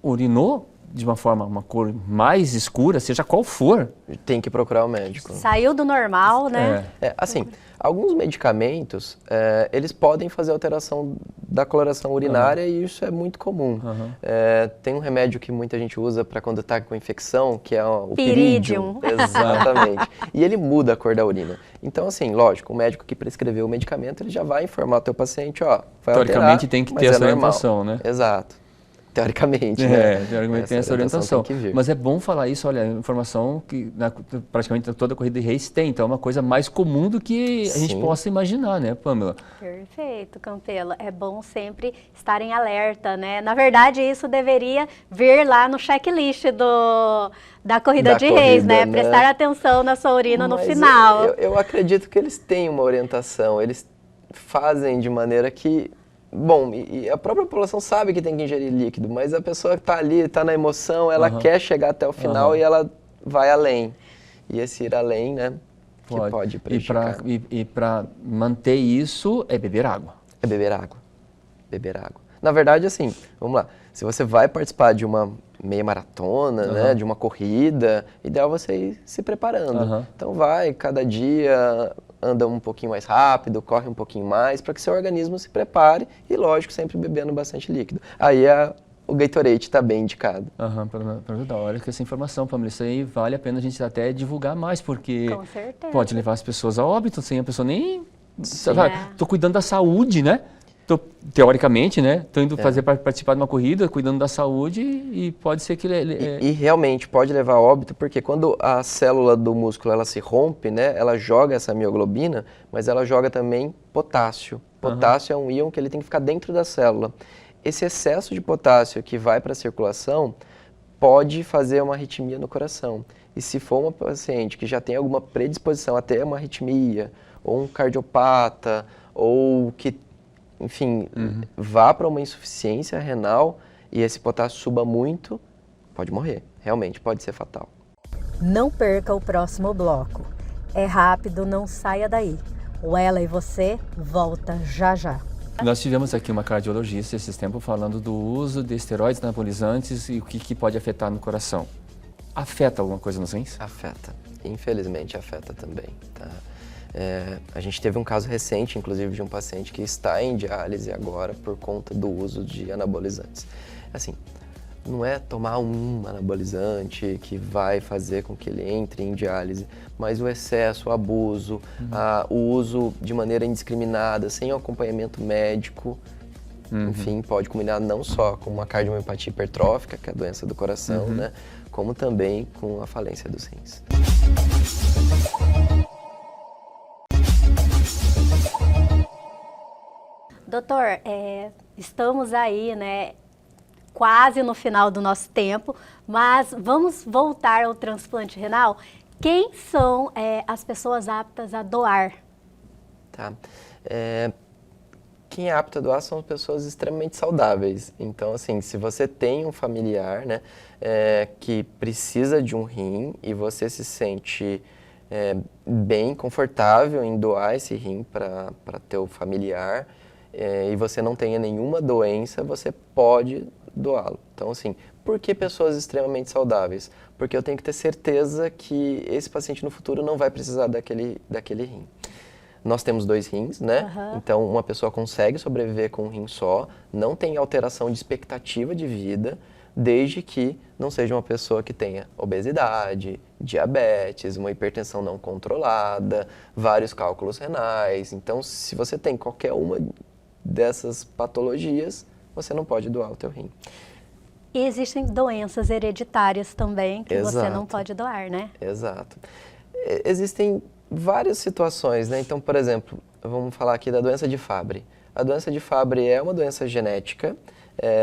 urinou de uma cor mais escura, seja qual for. Tem que procurar o médico. Saiu do normal, né? Assim, alguns medicamentos, eles podem fazer alteração da coloração urinária e isso é muito comum. Tem um remédio que muita gente usa para quando está com infecção, que é o Pyridium. Exatamente. E ele muda a cor da urina. Então, assim, lógico, o médico que prescreveu o medicamento, ele já vai informar o teu paciente, vai teoricamente alterar, tem que ter essa orientação, né? Exato. Teoricamente, né? Teoricamente tem essa orientação. Mas é bom falar isso, olha, informação que praticamente toda corrida de reis tem, então é uma coisa mais comum do que a gente possa imaginar, né, Pamela? Perfeito, Campelo. É bom sempre estar em alerta, né? Na verdade, isso deveria vir lá no checklist da corrida de reis, né? Prestar atenção na sua urina no final. Eu acredito que eles têm uma orientação, eles fazem de maneira que... Bom, e a própria população sabe que tem que ingerir líquido, mas a pessoa que está ali, está na emoção, ela quer chegar até o final e ela vai além. E esse ir além, né, que pode prejudicar. E para manter isso, é beber água. É beber água. Beber água. Na verdade, assim, vamos lá, se você vai participar de uma meia maratona, né, de uma corrida, ideal você ir se preparando. Então vai, cada dia... anda um pouquinho mais rápido, corre um pouquinho mais, para que seu organismo se prepare e, lógico, sempre bebendo bastante líquido. Aí o Gatorade está bem indicado. Para ajudar. Olha que essa informação, Pamela, isso aí vale a pena a gente até divulgar mais, porque pode levar as pessoas a óbito, sem a pessoa nem... Estou cuidando da saúde, né? Teoricamente, né? Estou indo participar de uma corrida, cuidando da saúde e pode ser que E realmente pode levar a óbito, porque quando a célula do músculo ela se rompe, né? Ela joga essa mioglobina, mas ela joga também potássio. Potássio é um íon que ele tem que ficar dentro da célula. Esse excesso de potássio que vai para a circulação pode fazer uma arritmia no coração. E se for uma paciente que já tem alguma predisposição a ter uma arritmia, ou um cardiopata, ou que enfim, vá para uma insuficiência renal e esse potássio suba muito, pode morrer. Realmente, pode ser fatal. Não perca o próximo bloco. É rápido, não saia daí. O Ela e Você volta já já. Nós tivemos aqui uma cardiologista esses tempos falando do uso de esteroides anabolizantes e o que pode afetar no coração. Afeta alguma coisa nos rins? Afeta. Infelizmente, afeta também, tá? A gente teve um caso recente, inclusive, de um paciente que está em diálise agora por conta do uso de anabolizantes. Assim, não é tomar um anabolizante que vai fazer com que ele entre em diálise, mas o excesso, o abuso, o uso de maneira indiscriminada, sem acompanhamento médico, enfim, pode culminar não só com uma cardiomiopatia hipertrófica, que é a doença do coração, né, como também com a falência dos rins. Doutor, estamos aí, né, quase no final do nosso tempo, mas vamos voltar ao transplante renal. Quem são as pessoas aptas a doar? Tá. Quem é apto a doar são pessoas extremamente saudáveis. Então, assim, se você tem um familiar, né, que precisa de um rim e você se sente bem confortável em doar esse rim para teu familiar, e você não tenha nenhuma doença, você pode doá-lo. Então, assim, por que pessoas extremamente saudáveis? Porque eu tenho que ter certeza que esse paciente no futuro não vai precisar daquele rim. Nós temos 2 rins, né? Então, uma pessoa consegue sobreviver com um rim só, não tem alteração de expectativa de vida, desde que não seja uma pessoa que tenha obesidade, diabetes, uma hipertensão não controlada, vários cálculos renais. Então, se você tem qualquer uma dessas patologias, você não pode doar o teu rim. E existem doenças hereditárias também que Exato. você não pode doar, né? Exato. Existem várias situações, né? Então, por exemplo, vamos falar aqui da doença de Fabry. A doença de Fabry é uma doença genética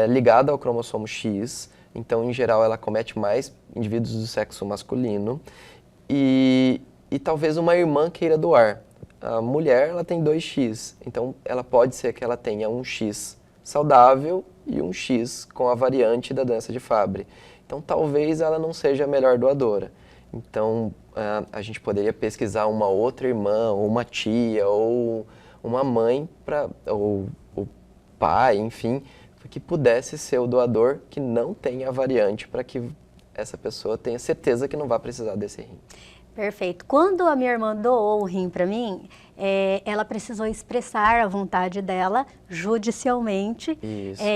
ligada ao cromossomo X. Então, em geral, ela acomete mais indivíduos do sexo masculino. E talvez uma irmã queira doar. A mulher, ela tem 2X. Então, ela pode ser que ela tenha um X saudável e um X com a variante da doença de Fabry. Então, talvez ela não seja a melhor doadora. Então, a gente poderia pesquisar uma outra irmã, ou uma tia, ou uma mãe, ou o pai, enfim, que pudesse ser o doador que não tenha a variante, para que essa pessoa tenha certeza que não vai precisar desse rim. Perfeito. Quando a minha irmã doou o rim para mim, ela precisou expressar a vontade dela judicialmente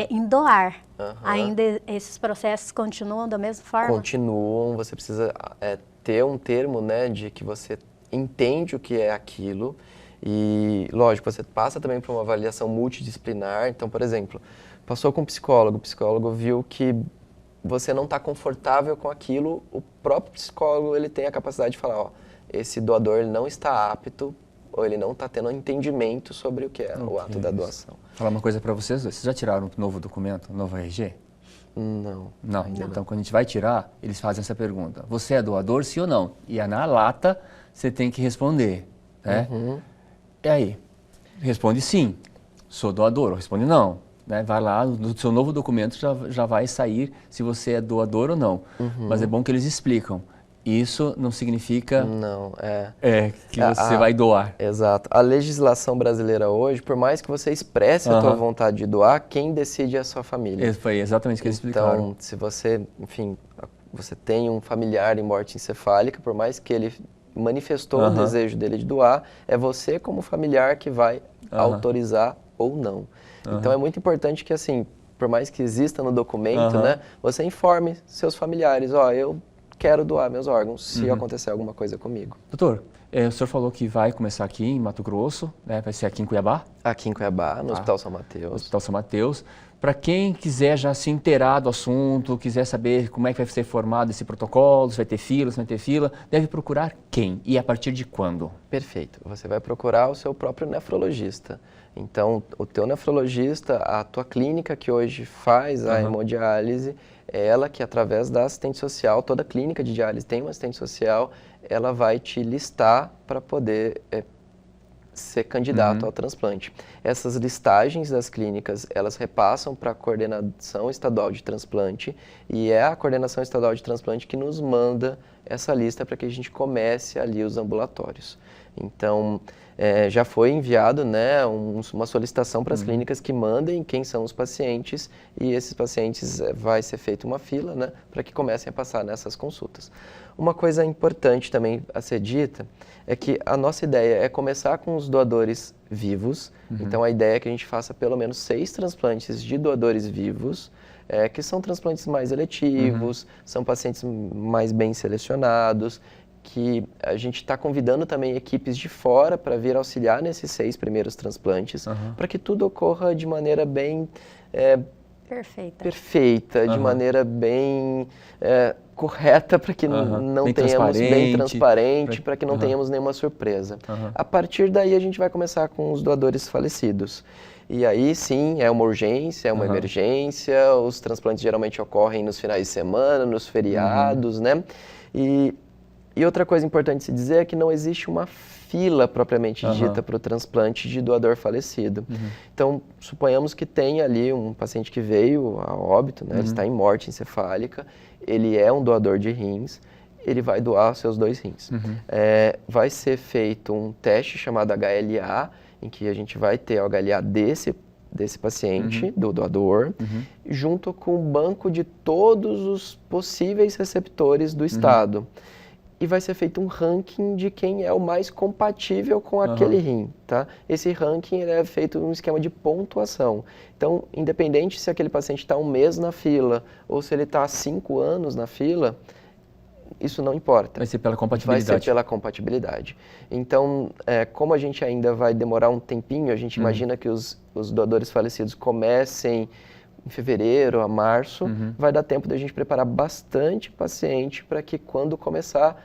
em doar. Ainda esses processos continuam da mesma forma? Continuam, você precisa ter um termo, né, de que você entende o que é aquilo e, lógico, você passa também por uma avaliação multidisciplinar. Então, por exemplo, passou com um psicólogo, o psicólogo viu que você não está confortável com aquilo, o próprio psicólogo ele tem a capacidade de falar, ó, esse doador ele não está apto ou ele não está tendo entendimento sobre o que é o ato da doação. Vou falar uma coisa para vocês dois. Vocês já tiraram um novo documento, um novo RG? Não. Não. Então, quando a gente vai tirar, eles fazem essa pergunta. Você é doador, sim ou não? E na lata, você tem que responder. Né? E aí? Responde sim. Sou doador. Ou responde não. Né? Vai lá, no seu novo documento já vai sair se você é doador ou não. Mas é bom que eles explicam. Isso não significa que você vai doar. Exato. A legislação brasileira hoje, por mais que você expresse a tua vontade de doar, quem decide é a sua família. Foi exatamente o que eles explicaram. Então, se você, enfim, você tem um familiar em morte encefálica, por mais que ele manifestou o desejo dele de doar, é você como familiar que vai autorizar ou não. Então, é muito importante que, assim, por mais que exista no documento, né, você informe seus familiares, ó, eu quero doar meus órgãos se acontecer alguma coisa comigo. Doutor, o senhor falou que vai começar aqui em Mato Grosso, né? Vai ser aqui em Cuiabá? Aqui em Cuiabá, no Hospital São Mateus. Hospital São Mateus. Para quem quiser já se inteirar do assunto, quiser saber como é que vai ser formado esse protocolo, se vai ter fila, se não vai ter fila, deve procurar quem? E a partir de quando? Perfeito. Você vai procurar o seu próprio nefrologista. Então, o teu nefrologista, a tua clínica que hoje faz a hemodiálise, é ela que, através da assistente social, toda clínica de diálise tem uma assistente social, ela vai te listar para poder ser candidato ao transplante. Essas listagens das clínicas, elas repassam para a Coordenação Estadual de Transplante e é a Coordenação Estadual de Transplante que nos manda essa lista para que a gente comece ali os ambulatórios. Então, já foi enviado, né, uma solicitação para as clínicas que mandem quem são os pacientes e esses pacientes vai ser feita uma fila, né, para que comecem a passar nessas consultas. Uma coisa importante também a ser dita é que a nossa ideia é começar com os doadores vivos. Então, a ideia é que a gente faça pelo menos 6 transplantes de doadores vivos, que são transplantes mais eletivos, são pacientes mais bem selecionados, que a gente está convidando também equipes de fora para vir auxiliar nesses 6 primeiros transplantes, para que tudo ocorra de maneira bem perfeita, de maneira bem correta, para que não bem tenhamos bem transparente, para que não Aham. tenhamos nenhuma surpresa. A partir daí a gente vai começar com os doadores falecidos. E aí sim, é uma urgência, é uma emergência, os transplantes geralmente ocorrem nos finais de semana, nos feriados, né? E outra coisa importante se dizer é que não existe uma fila propriamente dita para o transplante de doador falecido. Então, suponhamos que tem ali um paciente que veio a óbito, né? Ele está em morte encefálica, ele é um doador de rins, ele vai doar seus 2 rins. Vai ser feito um teste chamado HLA, em que a gente vai ter o HLA desse paciente, do doador, junto com o banco de todos os possíveis receptores do estado. E vai ser feito um ranking de quem é o mais compatível com aquele rim, tá? Esse ranking ele é feito num esquema de pontuação. Então, independente se aquele paciente está 1 mês na fila ou se ele está há 5 anos na fila, isso não importa. Vai ser pela compatibilidade. Vai ser pela compatibilidade. Então, como a gente ainda vai demorar um tempinho, a gente imagina que os doadores falecidos comecem em fevereiro a março, vai dar tempo da gente preparar bastante paciente para que quando começar,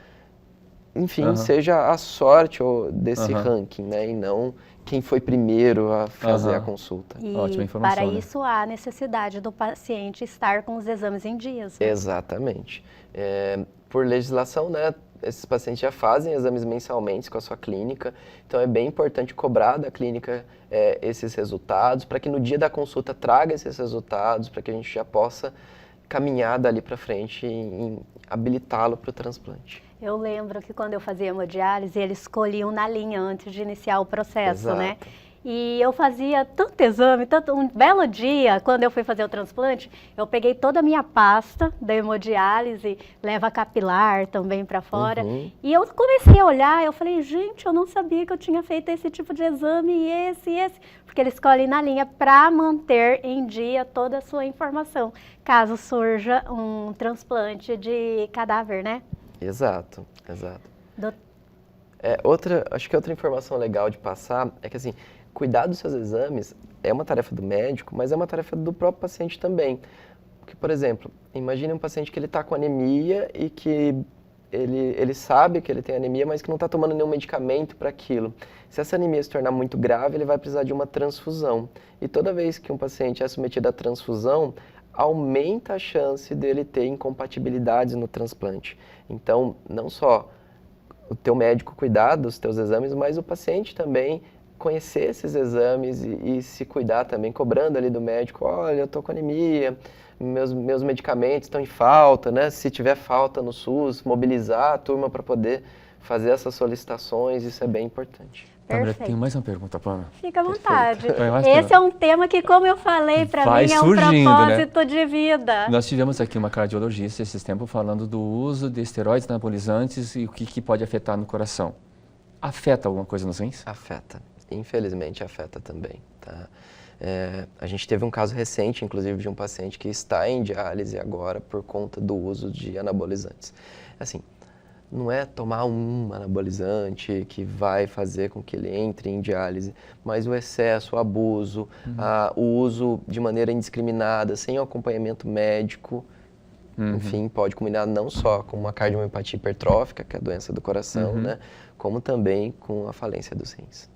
enfim, seja a sorte desse ranking, né? E não quem foi primeiro a fazer a consulta. E ótima informação, para né? isso há necessidade do paciente estar com os exames em dias. Né? Exatamente. Por legislação, né, esses pacientes já fazem exames mensalmente com a sua clínica, então é bem importante cobrar da clínica esses resultados, para que no dia da consulta traga esses resultados, para que a gente já possa caminhar dali para frente em habilitá-lo para o transplante. Eu lembro que quando eu fazia hemodiálise, eles escolhiam na linha antes de iniciar o processo, Exato. né? E eu fazia tanto exame, um belo dia, quando eu fui fazer o transplante, eu peguei toda a minha pasta da hemodiálise, leva capilar também para fora, e eu comecei a olhar, eu falei, gente, eu não sabia que eu tinha feito esse tipo de exame, e esse, porque eles escolhem na linha para manter em dia toda a sua informação, caso surja um transplante de cadáver, né? Exato. Acho que outra informação legal de passar é que, assim, cuidar dos seus exames é uma tarefa do médico, mas é uma tarefa do próprio paciente também. Porque, por exemplo, imagine um paciente que ele está com anemia e que ele sabe que ele tem anemia, mas que não está tomando nenhum medicamento para aquilo. Se essa anemia se tornar muito grave, ele vai precisar de uma transfusão. E toda vez que um paciente é submetido à transfusão, aumenta a chance dele ter incompatibilidades no transplante. Então, não só o teu médico cuidar dos teus exames, mas o paciente também conhecer esses exames e se cuidar também, cobrando ali do médico, olha, eu tô com anemia, meus medicamentos estão em falta, né? Se tiver falta no SUS, mobilizar a turma para poder fazer essas solicitações, isso é bem importante. Câmara, tem mais uma pergunta, Pana. Fica à vontade. Perfeito. Esse é um tema que, como eu falei, para mim é um propósito de vida. Nós tivemos aqui uma cardiologista esses tempos falando do uso de esteroides anabolizantes e o que pode afetar no coração. Afeta alguma coisa nos rins? Afeta. Infelizmente afeta também. Tá? A gente teve um caso recente, inclusive, de um paciente que está em diálise agora por conta do uso de anabolizantes. Assim, não é tomar um anabolizante que vai fazer com que ele entre em diálise, mas o excesso, o abuso, o uso de maneira indiscriminada, sem acompanhamento médico, enfim, pode culminar não só com uma cardiomiopatia hipertrófica, que é a doença do coração, né, como também com a falência dos rins.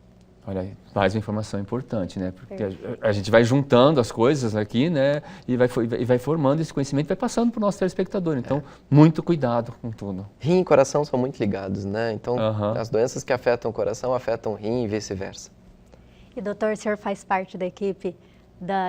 Olha aí, mais uma informação importante, né? Porque a gente vai juntando as coisas aqui, né? E vai formando esse conhecimento e vai passando para o nosso telespectador. Então, muito cuidado com tudo. Rim e coração são muito ligados, né? Então, as doenças que afetam o coração afetam o rim e vice-versa. E doutor, o senhor faz parte da equipe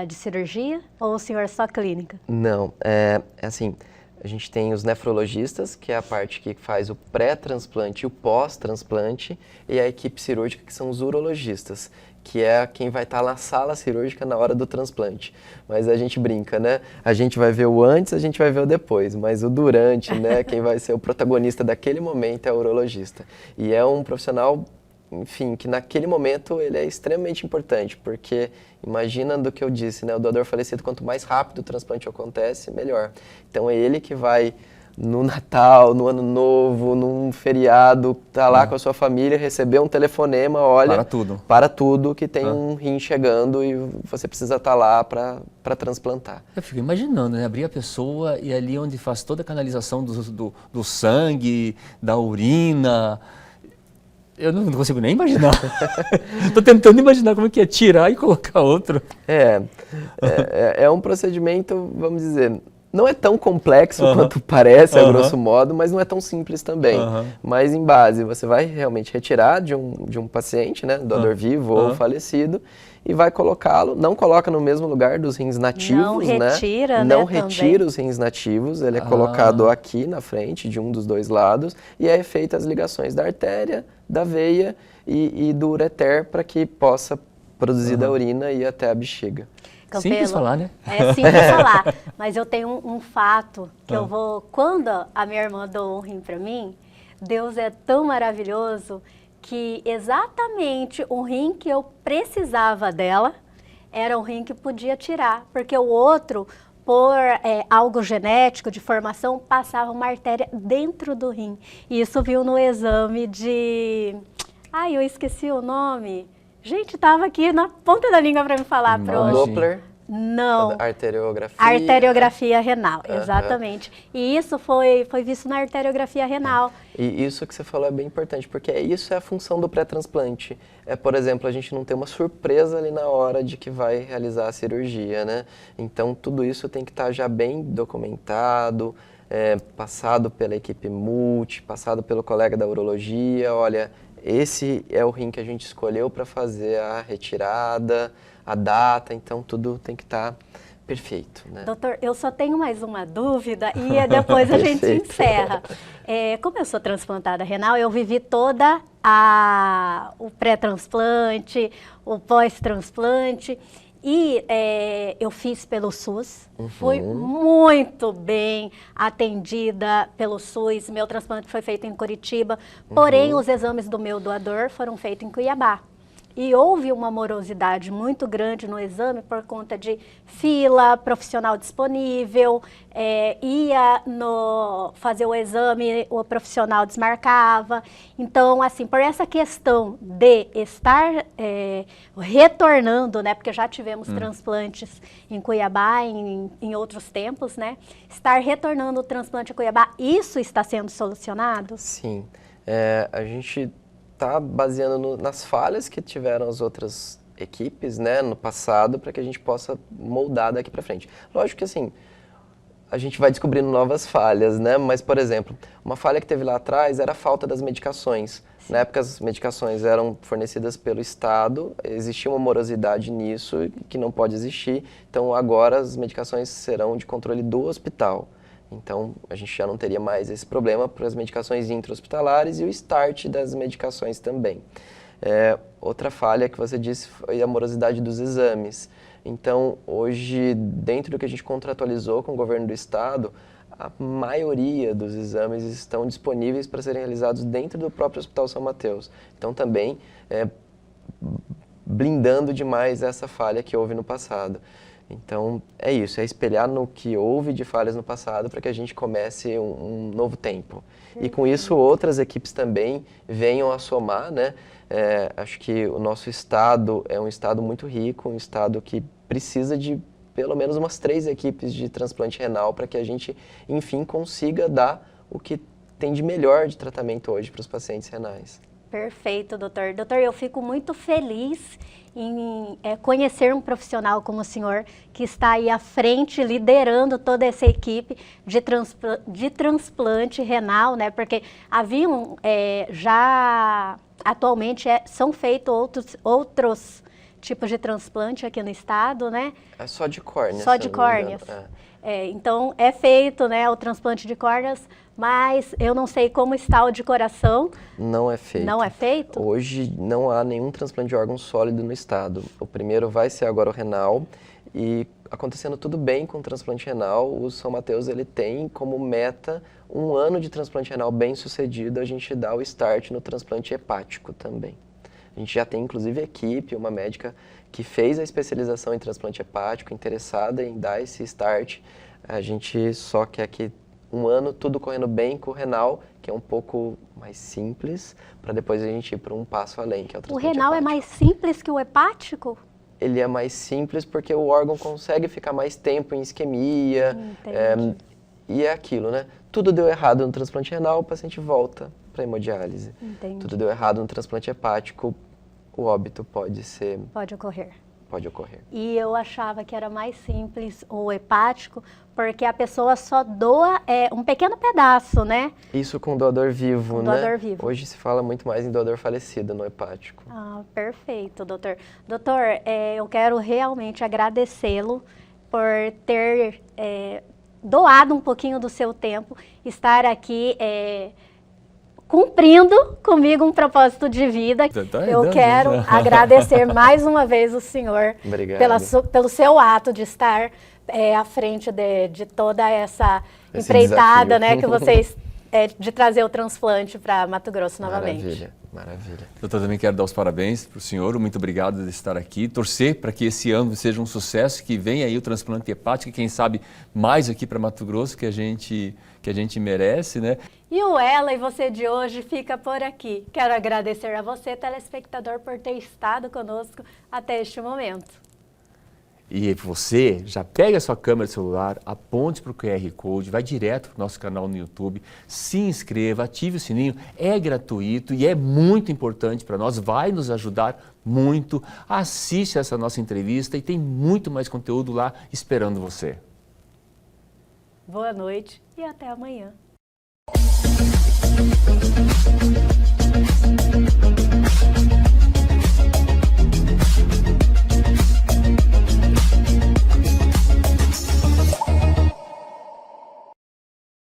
de cirurgia ou o senhor é só clínica? Não, é assim... A gente tem os nefrologistas, que é a parte que faz o pré-transplante e o pós-transplante, e a equipe cirúrgica, que são os urologistas, que é quem vai estar na sala cirúrgica na hora do transplante. Mas a gente brinca, né? A gente vai ver o antes, a gente vai ver o depois, mas o durante, né? Quem vai ser o protagonista daquele momento é o urologista. E é um profissional, enfim, que naquele momento ele é extremamente importante, porque imagina do que eu disse, né? O doador falecido, quanto mais rápido o transplante acontece, melhor. Então é ele que vai no Natal, no Ano Novo, num feriado, tá lá com a sua família, receber um telefonema, olha, para tudo que tem um rim chegando e você precisa estar lá para transplantar. Eu fico imaginando, né? Abrir a pessoa e ali onde faz toda a canalização do sangue, da urina. Eu não consigo nem imaginar. Estou tentando imaginar como é que é tirar e colocar outro. É um procedimento, vamos dizer, não é tão complexo quanto parece, a grosso modo, mas não é tão simples também. Mas em base, você vai realmente retirar de um paciente, né, doador vivo ou falecido, e vai colocá-lo, não coloca no mesmo lugar dos rins nativos, não retira, né? Não não retira também. os rins nativos, ele é colocado aqui na frente, de um dos dois lados, e é feita as ligações da artéria, da veia e do ureter para que possa produzir da urina e ir até a bexiga. Campelo, simples falar, né? É simples falar, mas eu tenho um fato que eu vou... Quando a minha irmã doou um rim para mim, Deus é tão maravilhoso que exatamente o rim que eu precisava dela era um rim que podia tirar, porque o outro, por algo genético de formação, passava uma artéria dentro do rim. E isso viu no exame de... Ai, eu esqueci o nome... Gente, estava aqui na ponta da língua para me falar. Doppler? Não. Arteriografia? Arteriografia renal, exatamente. E isso foi visto na arteriografia renal. E isso que você falou é bem importante, porque isso é a função do pré-transplante. Por exemplo, a gente não tem uma surpresa ali na hora de que vai realizar a cirurgia, né? Então, tudo isso tem que estar já bem documentado, passado pela equipe multi, passado pelo colega da urologia, olha... Esse é o rim que a gente escolheu para fazer a retirada, a data, então tudo tem que estar perfeito, né? Doutor, eu só tenho mais uma dúvida e depois a gente encerra. Como eu sou transplantada renal, eu vivi toda o pré-transplante, o pós-transplante. E eu fiz pelo SUS, fui muito bem atendida pelo SUS, meu transplante foi feito em Curitiba, porém os exames do meu doador foram feitos em Cuiabá. E houve uma morosidade muito grande no exame por conta de fila, profissional disponível, ia fazer o exame, o profissional desmarcava. Então, assim, por essa questão de estar retornando, né, porque já tivemos transplantes em Cuiabá em outros tempos, né, estar retornando o transplante a Cuiabá, isso está sendo solucionado? Sim, a gente... está baseando nas falhas que tiveram as outras equipes, né, no passado, para que a gente possa moldar daqui para frente. Lógico que assim, a gente vai descobrindo novas falhas, né, mas, por exemplo, uma falha que teve lá atrás era a falta das medicações. Sim. Na época as medicações eram fornecidas pelo Estado, existia uma morosidade nisso que não pode existir, então agora as medicações serão de controle do hospital. Então, a gente já não teria mais esse problema para as medicações intra-hospitalares e o start das medicações também. Outra falha que você disse foi a morosidade dos exames. Então, hoje, dentro do que a gente contratualizou com o governo do estado, a maioria dos exames estão disponíveis para serem realizados dentro do próprio Hospital São Mateus. Então, também blindando demais essa falha que houve no passado. Então, é isso, é espelhar no que houve de falhas no passado para que a gente comece um novo tempo. E com isso, outras equipes também venham a somar, né? Acho que o nosso estado é um estado muito rico, um estado que precisa de pelo menos umas 3 equipes de transplante renal para que a gente, enfim, consiga dar o que tem de melhor de tratamento hoje para os pacientes renais. Perfeito, doutor. Doutor, eu fico muito feliz em conhecer um profissional como o senhor, que está aí à frente, liderando toda essa equipe de transplante renal, né? Porque haviam, já atualmente são feitos outros tipos de transplante aqui no estado, né? É só de córnea. Só de córneas. Então, é feito, né, o transplante de córneas, mas eu não sei como está o de coração. Não é feito. Não é feito? Hoje não há nenhum transplante de órgão sólido no estado. O primeiro vai ser agora o renal e acontecendo tudo bem com o transplante renal, o São Mateus ele tem como meta 1 ano de transplante renal bem sucedido, a gente dá o start no transplante hepático também. A gente já tem inclusive equipe, uma médica que fez a especialização em transplante hepático, interessada em dar esse start. A gente só quer que um ano tudo correndo bem com o renal, que é um pouco mais simples, para depois a gente ir para um passo além, que é o O transplante renal é hepático. mais simples que o hepático? Ele é mais simples porque o órgão consegue ficar mais tempo em isquemia, Entendi. e é aquilo, né? Tudo deu errado no transplante renal, o paciente volta para hemodiálise. Entendi. Tudo deu errado no transplante hepático, o óbito pode Pode ocorrer. ocorrer. E eu achava que era mais simples o hepático, porque a pessoa só doa um pequeno pedaço, né? Isso com doador vivo, Com né? doador vivo. Hoje se fala muito mais em doador falecido no hepático. Ah, perfeito, doutor. Doutor, eu quero realmente agradecê-lo por ter doado um pouquinho do seu tempo, estar aqui cumprindo comigo um propósito de vida. Eu quero agradecer mais uma vez o senhor Obrigado. pelo seu ato de estar à frente de toda essa Esse empreitada, desafio. né, que vocês de trazer o transplante para Mato Grosso novamente. Maravilha, maravilha. Doutor, também quero dar os parabéns para o senhor, muito obrigado de estar aqui, torcer para que esse ano seja um sucesso, que venha aí o transplante hepático, e quem sabe mais aqui para Mato Grosso, que a gente merece, né? E o Ela e Você de hoje fica por aqui. Quero agradecer a você, telespectador, por ter estado conosco até este momento. E você já pega a sua câmera de celular, aponte para o QR Code, vai direto para o nosso canal no YouTube, se inscreva, ative o sininho, é gratuito e é muito importante para nós, vai nos ajudar muito. Assiste essa nossa entrevista e tem muito mais conteúdo lá esperando você. Boa noite e até amanhã.